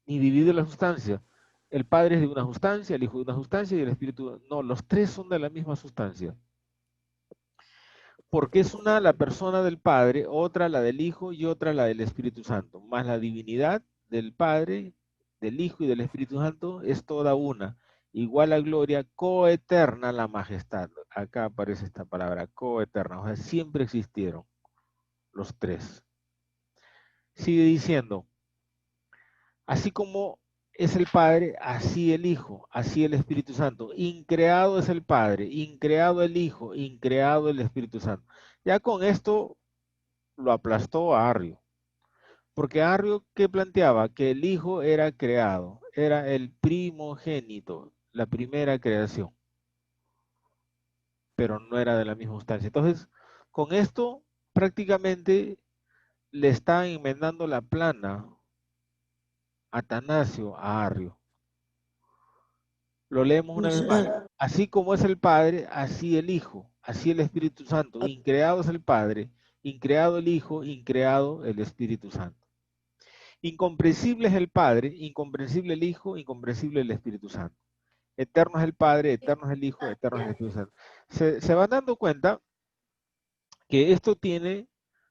Ni dividir la sustancia. El Padre es de una sustancia, el Hijo de una sustancia y el Espíritu. No, los tres son de la misma sustancia. Porque es una la persona del Padre, otra la del Hijo y otra la del Espíritu Santo. Más la divinidad del Padre, del Hijo y del Espíritu Santo es toda una. Igual a gloria, coeterna la majestad. Acá aparece esta palabra, coeterna. O sea, siempre existieron los tres. Sigue diciendo, así como es el Padre, así el Hijo, así el Espíritu Santo. Increado es el Padre, increado el Hijo, increado el Espíritu Santo. Ya con esto lo aplastó a Arrio. Porque Arrio, ¿qué planteaba? Que el Hijo era creado, era el primogénito, la primera creación, pero no era de la misma sustancia. Entonces, con esto prácticamente le está enmendando la plana Atanasio a Arrio. Lo leemos una vez más. Así como es el Padre, así el Hijo, así el Espíritu Santo. Increado es el Padre, increado el Hijo, increado el Espíritu Santo. Incomprensible es el Padre, incomprensible el Hijo, incomprensible el Espíritu Santo. Eterno es el Padre, eterno es el Hijo, eterno es el Espíritu Santo. Se van dando cuenta que esto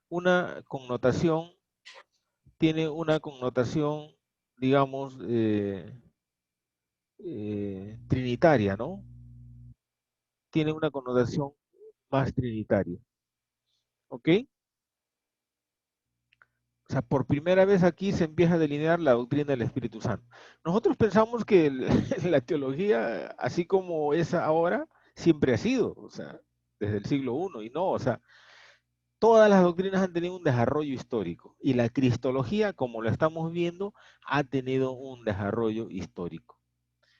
una connotación, tiene una connotación, digamos, trinitaria, ¿no? Tiene una connotación más trinitaria, ¿ok? O sea, por primera vez aquí se empieza a delinear la doctrina del Espíritu Santo. Nosotros pensamos que la teología, así como es ahora, siempre ha sido, o sea, desde el siglo I, y no, o sea, todas las doctrinas han tenido un desarrollo histórico, y la cristología, como lo estamos viendo, ha tenido un desarrollo histórico.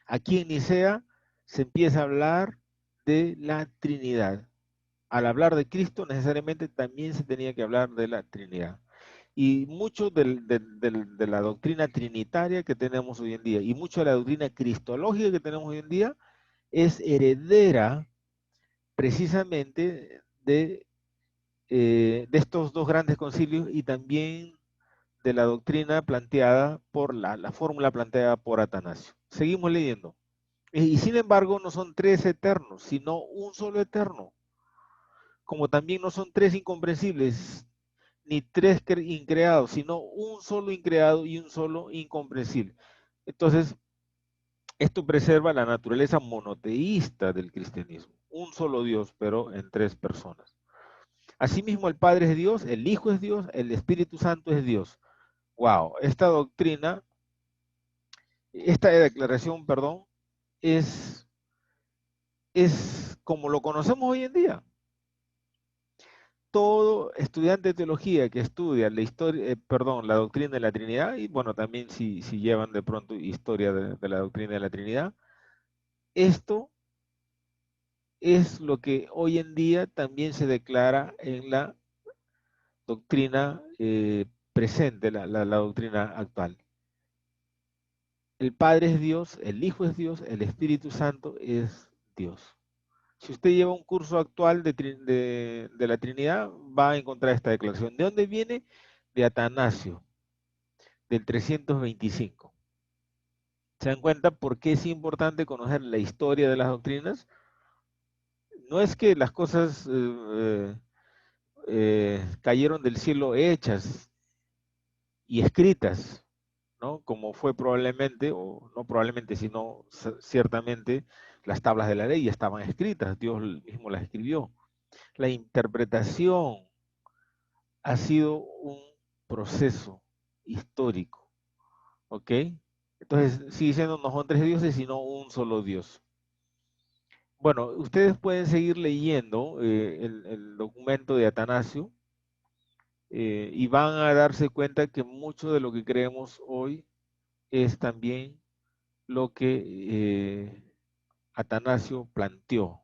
Aquí en Nicea se empieza a hablar de la Trinidad. Al hablar de Cristo, necesariamente también se tenía que hablar de la Trinidad. Y mucho de la doctrina trinitaria que tenemos hoy en día y mucho de la doctrina cristológica que tenemos hoy en día es heredera precisamente de estos dos grandes concilios y también de la doctrina planteada por la fórmula planteada por Atanasio. Seguimos leyendo. Y sin embargo, no son tres eternos, sino un solo eterno. Como también no son tres incomprensibles, ni tres increados, sino un solo increado y un solo incomprensible. Entonces, esto preserva la naturaleza monoteísta del cristianismo. Un solo Dios, pero en tres personas. Asimismo, el Padre es Dios, el Hijo es Dios, el Espíritu Santo es Dios. Wow, esta doctrina, esta declaración, perdón, es, es como lo conocemos hoy en día. Todo estudiante de teología que estudia la historia, la doctrina de la Trinidad, y bueno, también si llevan de pronto historia de la doctrina de la Trinidad, esto es lo que hoy en día también se declara en la doctrina presente, la doctrina actual. El Padre es Dios, el Hijo es Dios, el Espíritu Santo es Dios. Si usted lleva un curso actual de la Trinidad, va a encontrar esta declaración. ¿De dónde viene? De Atanasio, del 325. ¿Se dan cuenta por qué es importante conocer la historia de las doctrinas? No es que las cosas cayeron del cielo hechas y escritas, ¿no? Como fue probablemente, o no probablemente, sino ciertamente, las tablas de la ley ya estaban escritas, Dios mismo las escribió. La interpretación ha sido un proceso histórico, ¿ok? Entonces, sigue diciendo, no son tres dioses, sino un solo Dios. Bueno, ustedes pueden seguir leyendo el documento de Atanasio y van a darse cuenta que mucho de lo que creemos hoy es también lo que Atanasio planteó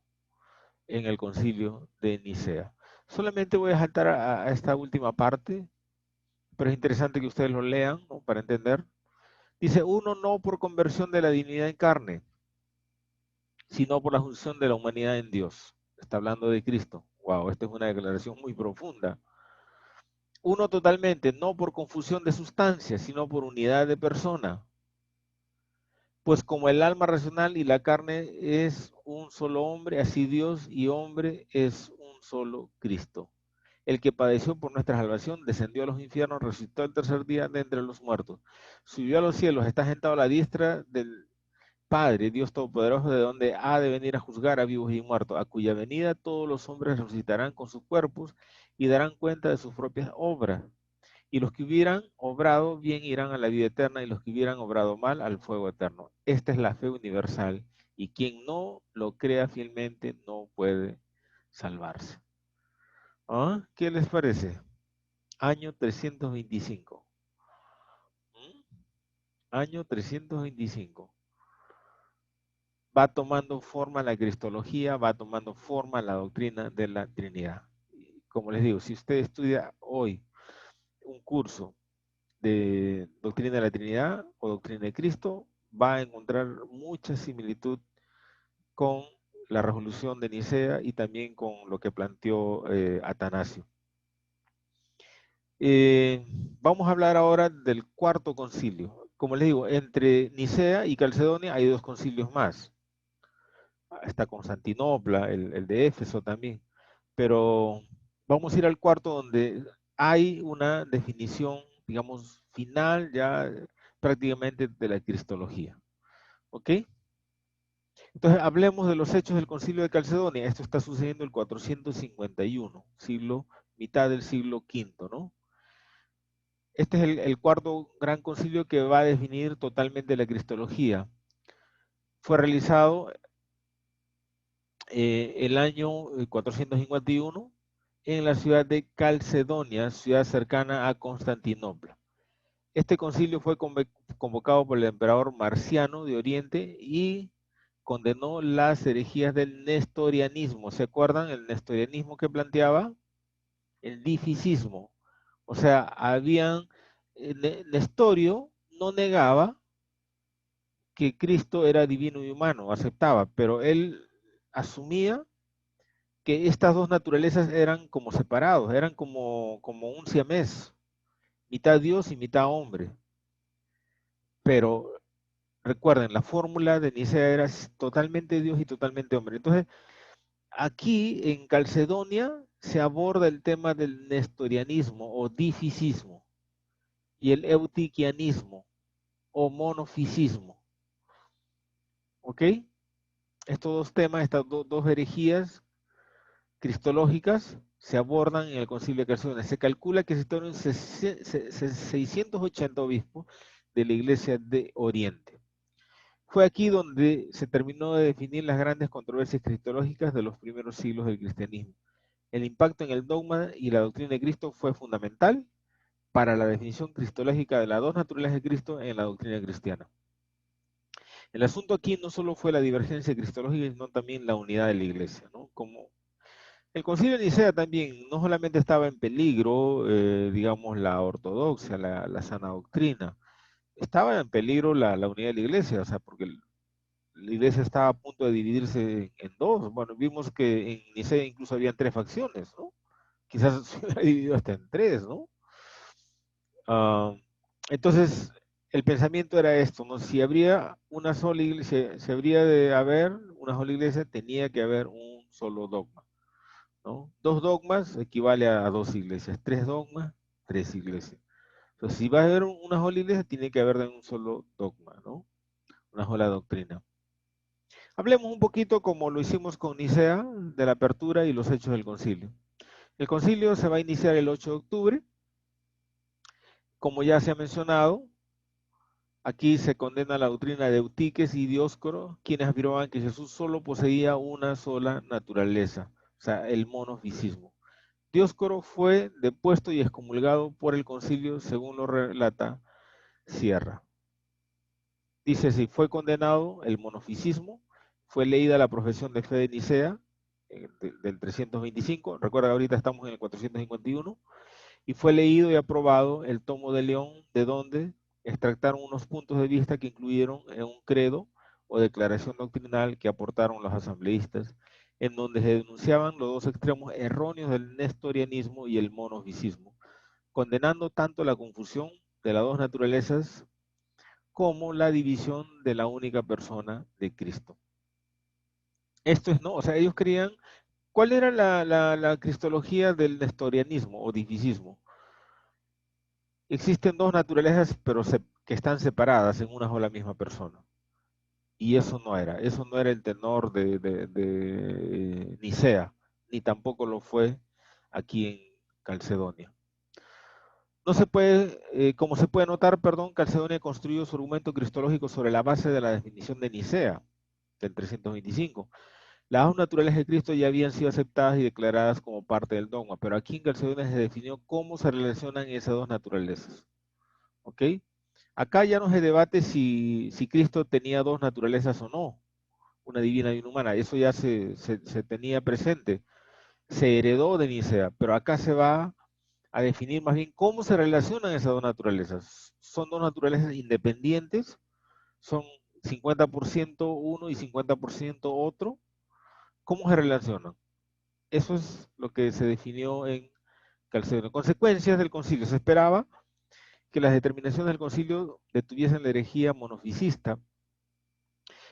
en el concilio de Nicea. Solamente voy a saltar a esta última parte, pero es interesante que ustedes lo lean, ¿no? Para entender. Dice, uno no por conversión de la divinidad en carne, sino por la función de la humanidad en Dios. Está hablando de Cristo. Wow, esta es una declaración muy profunda. Uno totalmente, no por confusión de sustancia, sino por unidad de persona. Pues como el alma racional y la carne es un solo hombre, así Dios y hombre es un solo Cristo, el que padeció por nuestra salvación, descendió a los infiernos, resucitó el tercer día de entre los muertos, subió a los cielos, está sentado a la diestra del Padre, Dios Todopoderoso, de donde ha de venir a juzgar a vivos y muertos, a cuya venida todos los hombres resucitarán con sus cuerpos y darán cuenta de sus propias obras. Y los que hubieran obrado bien irán a la vida eterna, y los que hubieran obrado mal al fuego eterno. Esta es la fe universal, y quien no lo crea fielmente no puede salvarse. ¿Ah? ¿Qué les parece? Año 325. ¿Mm? Año 325. Va tomando forma la cristología, va tomando forma la doctrina de la Trinidad. Como les digo, si usted estudia hoy un curso de doctrina de la Trinidad o doctrina de Cristo, va a encontrar mucha similitud con la resolución de Nicea y también con lo que planteó Atanasio. Vamos a hablar ahora del cuarto concilio. Como les digo, entre Nicea y Calcedonia hay dos concilios más. Está Constantinopla, el de Éfeso también. Pero vamos a ir al cuarto, donde hay una definición, digamos, final ya prácticamente de la cristología. ¿Ok? Entonces, hablemos de los hechos del concilio de Calcedonia. Esto está sucediendo en el 451, mitad del siglo V, ¿no? Este es el cuarto gran concilio que va a definir totalmente la cristología. Fue realizado el año 451 en la ciudad de Calcedonia, ciudad cercana a Constantinopla. Este concilio fue convocado por el emperador Marciano de Oriente y condenó las herejías del nestorianismo. ¿Se acuerdan? El nestorianismo que planteaba el dificismo. O sea, Nestorio no negaba que Cristo era divino y humano, aceptaba, pero él asumía que estas dos naturalezas eran como separados, eran como un siamés, mitad Dios y mitad hombre. Pero recuerden, la fórmula de Nicea era totalmente Dios y totalmente hombre. Entonces, aquí en Calcedonia se aborda el tema del nestorianismo o dificismo y el eutiquianismo o monofisismo. ¿Ok? Estos dos temas, estas dos herejías cristológicas se abordan en el Concilio de Calcedonia. Se calcula que existieron 680 obispos de la Iglesia de Oriente. Fue aquí donde se terminó de definir las grandes controversias cristológicas de los primeros siglos del cristianismo. El impacto en el dogma y la doctrina de Cristo fue fundamental para la definición cristológica de las dos naturalezas de Cristo en la doctrina cristiana. El asunto aquí no solo fue la divergencia cristológica, sino también la unidad de la Iglesia, ¿no? Como el Concilio de Nicea también no solamente estaba en peligro, digamos, la ortodoxia, la sana doctrina, estaba en peligro la unidad de la Iglesia, o sea, porque la Iglesia estaba a punto de dividirse en dos. Bueno, vimos que en Nicea incluso habían tres facciones, ¿no? Quizás se hubiera dividido hasta en tres, ¿no? Ah, entonces, el pensamiento era esto, ¿no? Si habría una sola iglesia, si habría de haber una sola iglesia, tenía que haber un solo dogma, ¿no? Dos dogmas equivale a dos iglesias, tres dogmas, tres iglesias. Entonces, si va a haber una sola iglesia, tiene que haber de un solo dogma, ¿no? Una sola doctrina. Hablemos un poquito, como lo hicimos con Nicea, de la apertura y los hechos del concilio. El concilio se va a iniciar el 8 de octubre. Como ya se ha mencionado, aquí se condena la doctrina de Eutiques y Dioscoro, quienes afirmaban que Jesús solo poseía una sola naturaleza, o sea, el monofisismo. Dioscoro fue depuesto y excomulgado por el concilio, según lo relata Sierra. Dice, si fue condenado el monofisismo, fue leída la profesión de fe de Nicea, del 325, recuerda que ahorita estamos en el 451, y fue leído y aprobado el tomo de León, de donde extractaron unos puntos de vista que incluyeron en un credo o declaración doctrinal que aportaron los asambleístas, en donde se denunciaban los dos extremos erróneos del nestorianismo y el monofisismo, condenando tanto la confusión de las dos naturalezas como la división de la única persona de Cristo. Esto es, ¿no? O sea, ellos creían ¿Cuál era la cristología del nestorianismo o divisismo? Existen dos naturalezas, pero que están separadas en una sola misma persona. Y eso no era el tenor de Nicea, ni tampoco lo fue aquí en Calcedonia. No se puede, como se puede notar, perdón, Calcedonia construyó su argumento cristológico sobre la base de la definición de Nicea, del 325. Las dos naturalezas de Cristo ya habían sido aceptadas y declaradas como parte del dogma, pero aquí en Calcedonia se definió cómo se relacionan esas dos naturalezas. ¿Ok? Acá ya no se debate si Cristo tenía dos naturalezas o no, una divina y una humana. Eso ya se tenía presente, se heredó de Nicea, pero acá se va a definir más bien cómo se relacionan esas dos naturalezas. Son dos naturalezas independientes, son 50% uno y 50% otro. ¿Cómo se relacionan? Eso es lo que se definió en Calcedonia. Consecuencias del concilio. Se esperaba que las determinaciones del concilio detuviesen la herejía monofisista,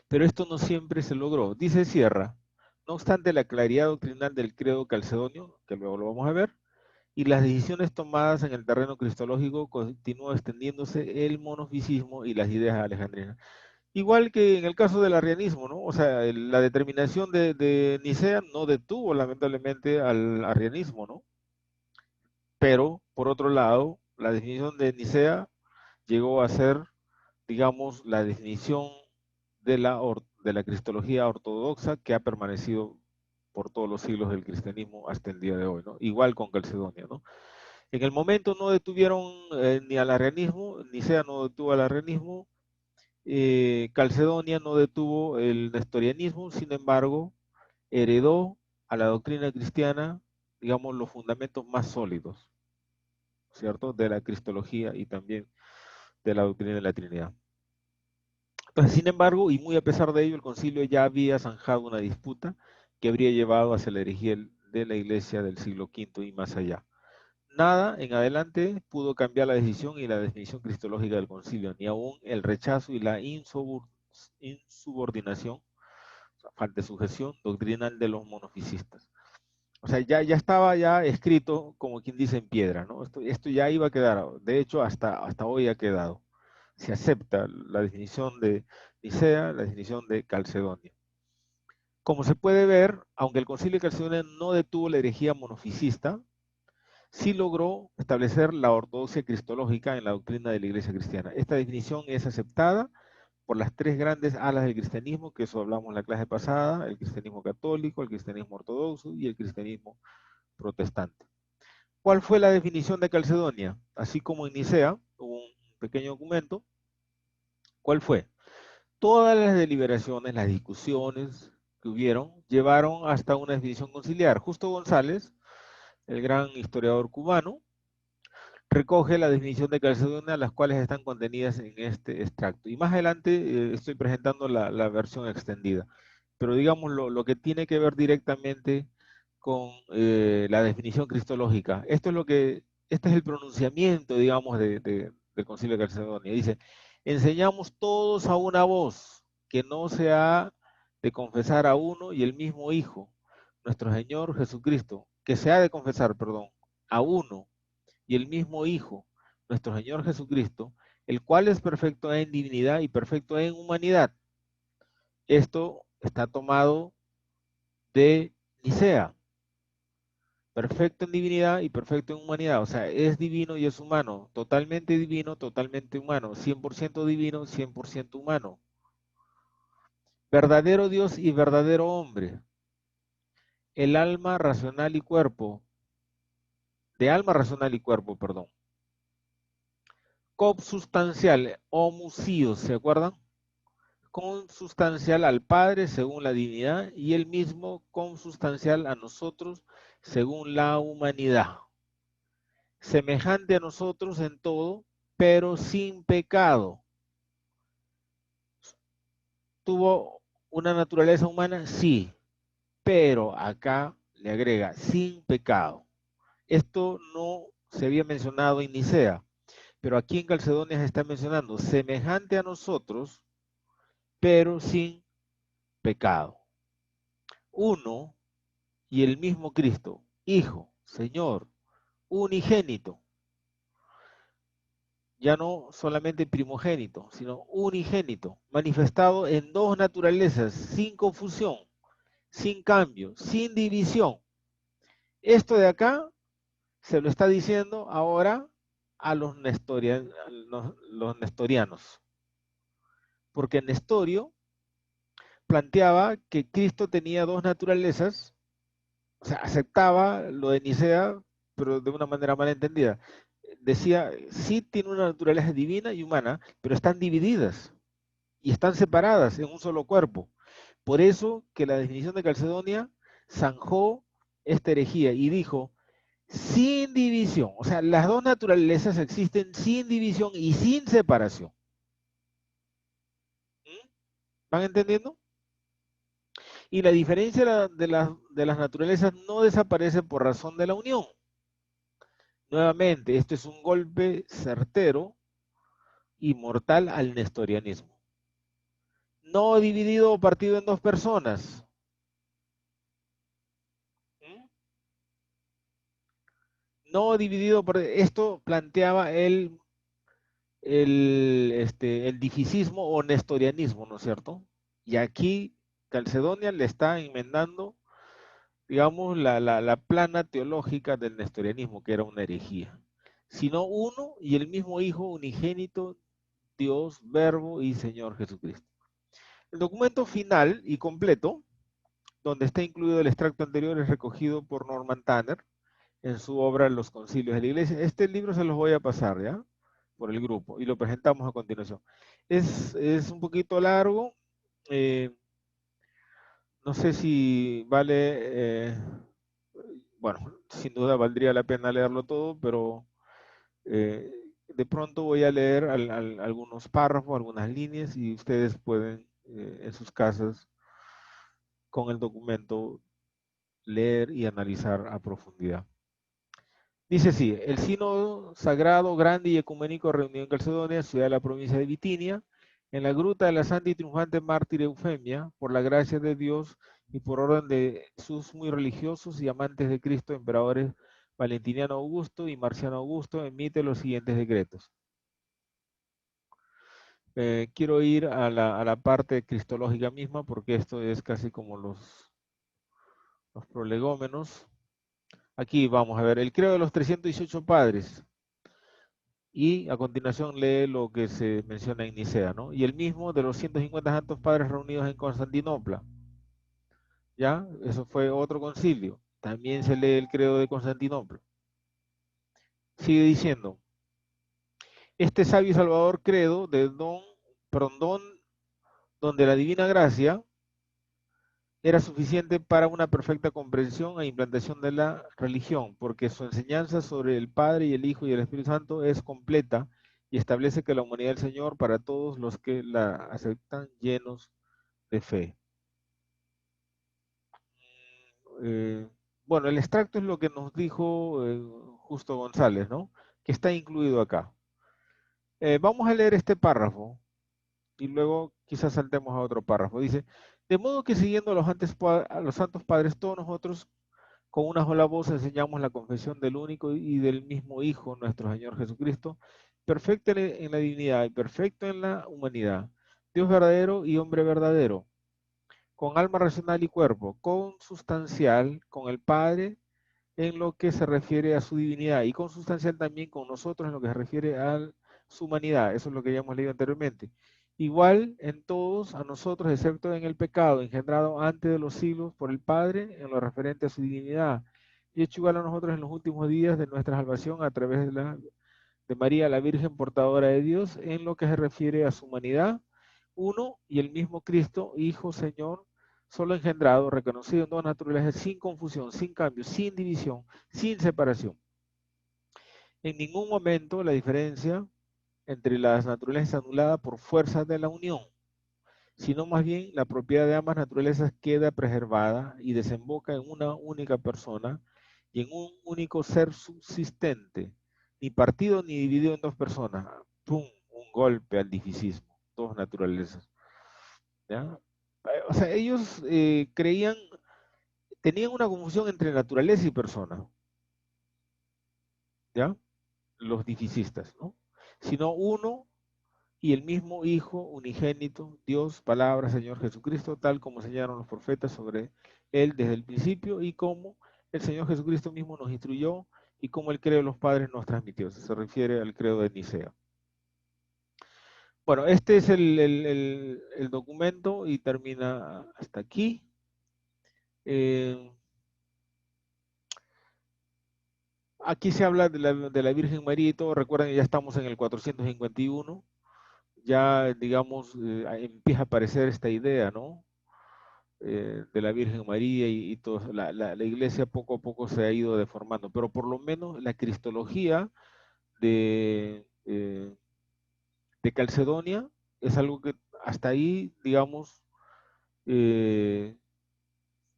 pero esto no siempre se logró. Dice Sierra, no obstante la claridad doctrinal del credo calcedonio, que luego lo vamos a ver, y las decisiones tomadas en el terreno cristológico, continúa extendiéndose el monofisismo y las ideas alejandrinas. Igual que en el caso del arrianismo, ¿no? O sea, la determinación de Nicea no detuvo lamentablemente al arrianismo, ¿no? Pero, por otro lado, la definición de Nicea llegó a ser, digamos, la definición de la cristología ortodoxa que ha permanecido por todos los siglos del cristianismo hasta el día de hoy, ¿no? Igual con Calcedonia, ¿no? En el momento no detuvieron ni al arrianismo, Nicea no detuvo al arrianismo, Calcedonia no detuvo el nestorianismo, sin embargo, heredó a la doctrina cristiana, digamos, los fundamentos más sólidos, ¿cierto? De la cristología y también de la doctrina de la Trinidad. Entonces, sin embargo, y muy a pesar de ello, el concilio ya había zanjado una disputa que habría llevado hacia la herejía de la iglesia del siglo V y más allá. Nada en adelante pudo cambiar la decisión y la definición cristológica del concilio, ni aún el rechazo y la insubordinación, o sea, falta de sujeción doctrinal de los monofisistas. O sea, ya estaba ya escrito, como quien dice, en piedra, ¿no? Esto ya iba a quedar, de hecho, hasta hoy ha quedado. Se acepta la definición de Nicea, la definición de Calcedonia. Como se puede ver, aunque el concilio de Calcedonia no detuvo la herejía monofisista, sí logró establecer la ortodoxia cristológica en la doctrina de la Iglesia cristiana. Esta definición es aceptada por las tres grandes alas del cristianismo, que eso hablamos en la clase pasada: el cristianismo católico, el cristianismo ortodoxo y el cristianismo protestante. ¿Cuál fue la definición de Calcedonia? Así como en Nicea, hubo un pequeño documento. ¿Cuál fue? Todas las deliberaciones, las discusiones que hubieron, llevaron hasta una definición conciliar. Justo González, el gran historiador cubano, recoge la definición de Calcedonia, las cuales están contenidas en este extracto. Y más adelante estoy presentando la versión extendida. Pero digamos lo que tiene que ver directamente con la definición cristológica. Este es el pronunciamiento, digamos, del Concilio de Calcedonia. Dice: enseñamos todos a una voz que no se ha de confesar a uno y el mismo Hijo, nuestro Señor Jesucristo, que se ha de confesar, perdón, a uno y el mismo Hijo, nuestro Señor Jesucristo, el cual es perfecto en divinidad y perfecto en humanidad. Esto está tomado de Nicea. Perfecto en divinidad y perfecto en humanidad. O sea, es divino y es humano. Totalmente divino, totalmente humano. 100% divino, 100% humano. Verdadero Dios y verdadero hombre. El alma racional y cuerpo. De alma racional y cuerpo, perdón. Consubstancial, homusíos, ¿se acuerdan? Consustancial al Padre según la divinidad y el mismo consustancial a nosotros según la humanidad. Semejante a nosotros en todo, pero sin pecado. ¿Tuvo una naturaleza humana? Sí, pero acá le agrega sin pecado. Esto no se había mencionado en Nicea, pero aquí en Calcedonia se está mencionando semejante a nosotros, pero sin pecado. Uno y el mismo Cristo, Hijo, Señor, unigénito, ya no solamente primogénito, sino unigénito, manifestado en dos naturalezas, sin confusión, sin cambio, sin división. Esto de acá se lo está diciendo ahora a los nestorianos, porque Nestorio planteaba que Cristo tenía dos naturalezas, o sea, aceptaba lo de Nicea, pero de una manera mal entendida. Decía, sí tiene una naturaleza divina y humana, pero están divididas y están separadas en un solo cuerpo. Por eso que la definición de Calcedonia zanjó esta herejía y dijo, sin división, o sea, las dos naturalezas existen sin división y sin separación. ¿Mm? ¿Van entendiendo? Y la diferencia de las naturalezas no desaparece por razón de la unión. Nuevamente, esto es un golpe certero y mortal al nestorianismo. No dividido o partido en dos personas. ¿Mm? No dividido por... Esto planteaba el dificismo o nestorianismo, ¿no es cierto? Y aquí Calcedonia le está enmendando, digamos, la plana teológica del nestorianismo, que era una herejía. Sino uno y el mismo Hijo unigénito, Dios, Verbo y Señor Jesucristo. El documento final y completo, donde está incluido el extracto anterior, es recogido por Norman Tanner en su obra Los Concilios de la Iglesia. Este libro se los voy a pasar, ¿ya? Por el grupo y lo presentamos a continuación. Es un poquito largo, eh, no sé si vale, bueno, sin duda valdría la pena leerlo todo, pero eh, de pronto voy a leer algunos párrafos, algunas líneas y ustedes pueden en sus casas con el documento leer y analizar a profundidad. Dice así, el sínodo sagrado, grande y ecuménico reunido en Calcedonia, ciudad de la provincia de Bitinia, en la gruta de la santa y triunfante mártir Eufemia, por la gracia de Dios y por orden de sus muy religiosos y amantes de Cristo, emperadores Valentiniano Augusto y Marciano Augusto, emite los siguientes decretos. Quiero ir a la parte cristológica misma, porque esto es casi como los prolegómenos. Aquí vamos a ver, el credo de los 318 padres. Y a continuación lee lo que se menciona en Nicea, ¿no? Y el mismo de los 150 santos padres reunidos en Constantinopla, ¿ya? Eso fue otro concilio. También se lee el credo de Constantinopla. Sigue diciendo, este sabio y salvador credo de donde la divina gracia era suficiente para una perfecta comprensión e implantación de la religión, porque su enseñanza sobre el Padre y el Hijo y el Espíritu Santo es completa y establece que la humanidad del Señor para todos los que la aceptan llenos de fe. Eh, bueno, el extracto es lo que nos dijo Justo González, ¿no? Que está incluido acá. Vamos a leer este párrafo y luego quizás saltemos a otro párrafo. Dice, de modo que siguiendo a los santos padres, todos nosotros con una sola voz enseñamos la confesión del único y del mismo Hijo, nuestro Señor Jesucristo, perfecto en la divinidad y perfecto en la humanidad, Dios verdadero y hombre verdadero, con alma racional y cuerpo, consubstancial con el Padre en lo que se refiere a su divinidad y consubstancial también con nosotros en lo que se refiere a su humanidad. Eso es lo que ya hemos leído anteriormente. Igual en todos a nosotros, excepto en el pecado engendrado antes de los siglos por el Padre en lo referente a su divinidad, y hecho igual a nosotros en los últimos días de nuestra salvación a través de María, la Virgen portadora de Dios, en lo que se refiere a su humanidad, uno y el mismo Cristo, Hijo, Señor, solo engendrado, reconocido en dos naturalezas, sin confusión, sin cambio, sin división, sin separación. En ningún momento la diferencia entre las naturalezas es anulada por fuerza de la unión, sino más bien la propiedad de ambas naturalezas queda preservada y desemboca en una única persona y en un único ser subsistente, ni partido ni dividido en dos personas. ¡Pum! Un golpe al dificismo, dos naturalezas. ¿Ya? O sea, ellos creían tenían una confusión entre naturaleza y persona, ¿ya? Los dificistas, ¿no? Sino uno y el mismo Hijo unigénito, Dios, palabra, Señor Jesucristo, tal como señalaron los profetas sobre él desde el principio y como el Señor Jesucristo mismo nos instruyó y como el credo de los padres nos transmitió. Se refiere al credo de Nicea. Bueno, este es el documento y termina hasta aquí. Aquí se habla de la Virgen María y todo. Recuerden, ya estamos en el 451. Ya, digamos, empieza a aparecer esta idea, ¿no? De la Virgen María y todo. La iglesia poco a poco se ha ido deformando, pero por lo menos la cristología de Calcedonia es algo que hasta ahí, digamos, eh,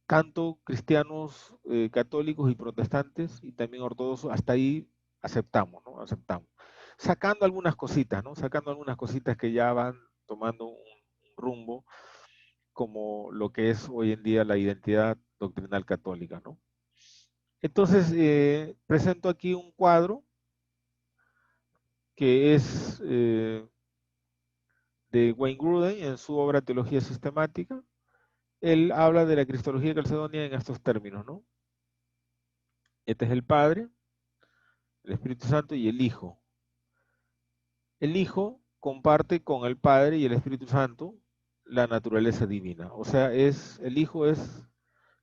tanto cristianos católicos y protestantes y también ortodoxos, hasta ahí aceptamos, ¿no? Aceptamos. Sacando algunas cositas, ¿no? Sacando algunas cositas que ya van tomando un rumbo como lo que es hoy en día la identidad doctrinal católica, ¿no? Entonces, presento aquí un cuadro que es de Wayne Grudem en su obra Teología Sistemática. Él habla de la cristología calcedonia en estos términos, ¿no? Este es el Padre, el Espíritu Santo y el Hijo. El Hijo comparte con el Padre y el Espíritu Santo la naturaleza divina. O sea, el Hijo es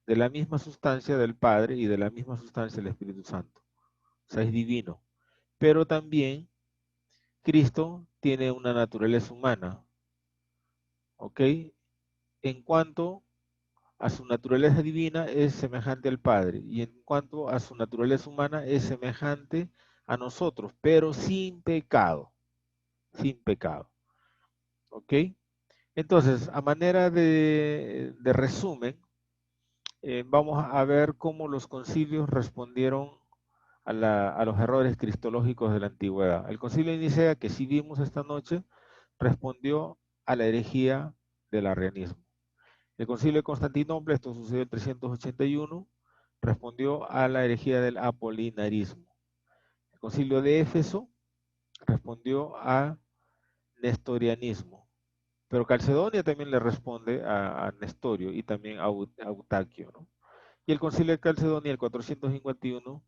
de la misma sustancia del Padre y de la misma sustancia del Espíritu Santo. O sea, es divino. Pero también Cristo tiene una naturaleza humana, ¿ok? En cuanto a su naturaleza divina es semejante al Padre y en cuanto a su naturaleza humana es semejante a nosotros, pero sin pecado, sin pecado, ¿ok? Entonces, a manera de resumen, vamos a ver cómo los concilios respondieron a los errores cristológicos de la antigüedad. El concilio de Nicea, que sí vimos esta noche, respondió a la herejía del arrianismo. El concilio de Constantinopla, esto sucedió en 381, respondió a la herejía del apolinarismo. El concilio de Éfeso respondió a nestorianismo. Pero Calcedonia también le responde a Nestorio y también a Eutaquio, ¿no? Y el concilio de Calcedonia, el 451,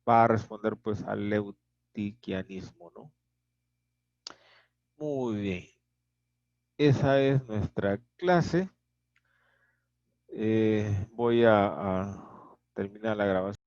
va a responder pues al eutiquianismo, ¿no? Muy bien. Esa es nuestra clase. Voy a terminar la grabación.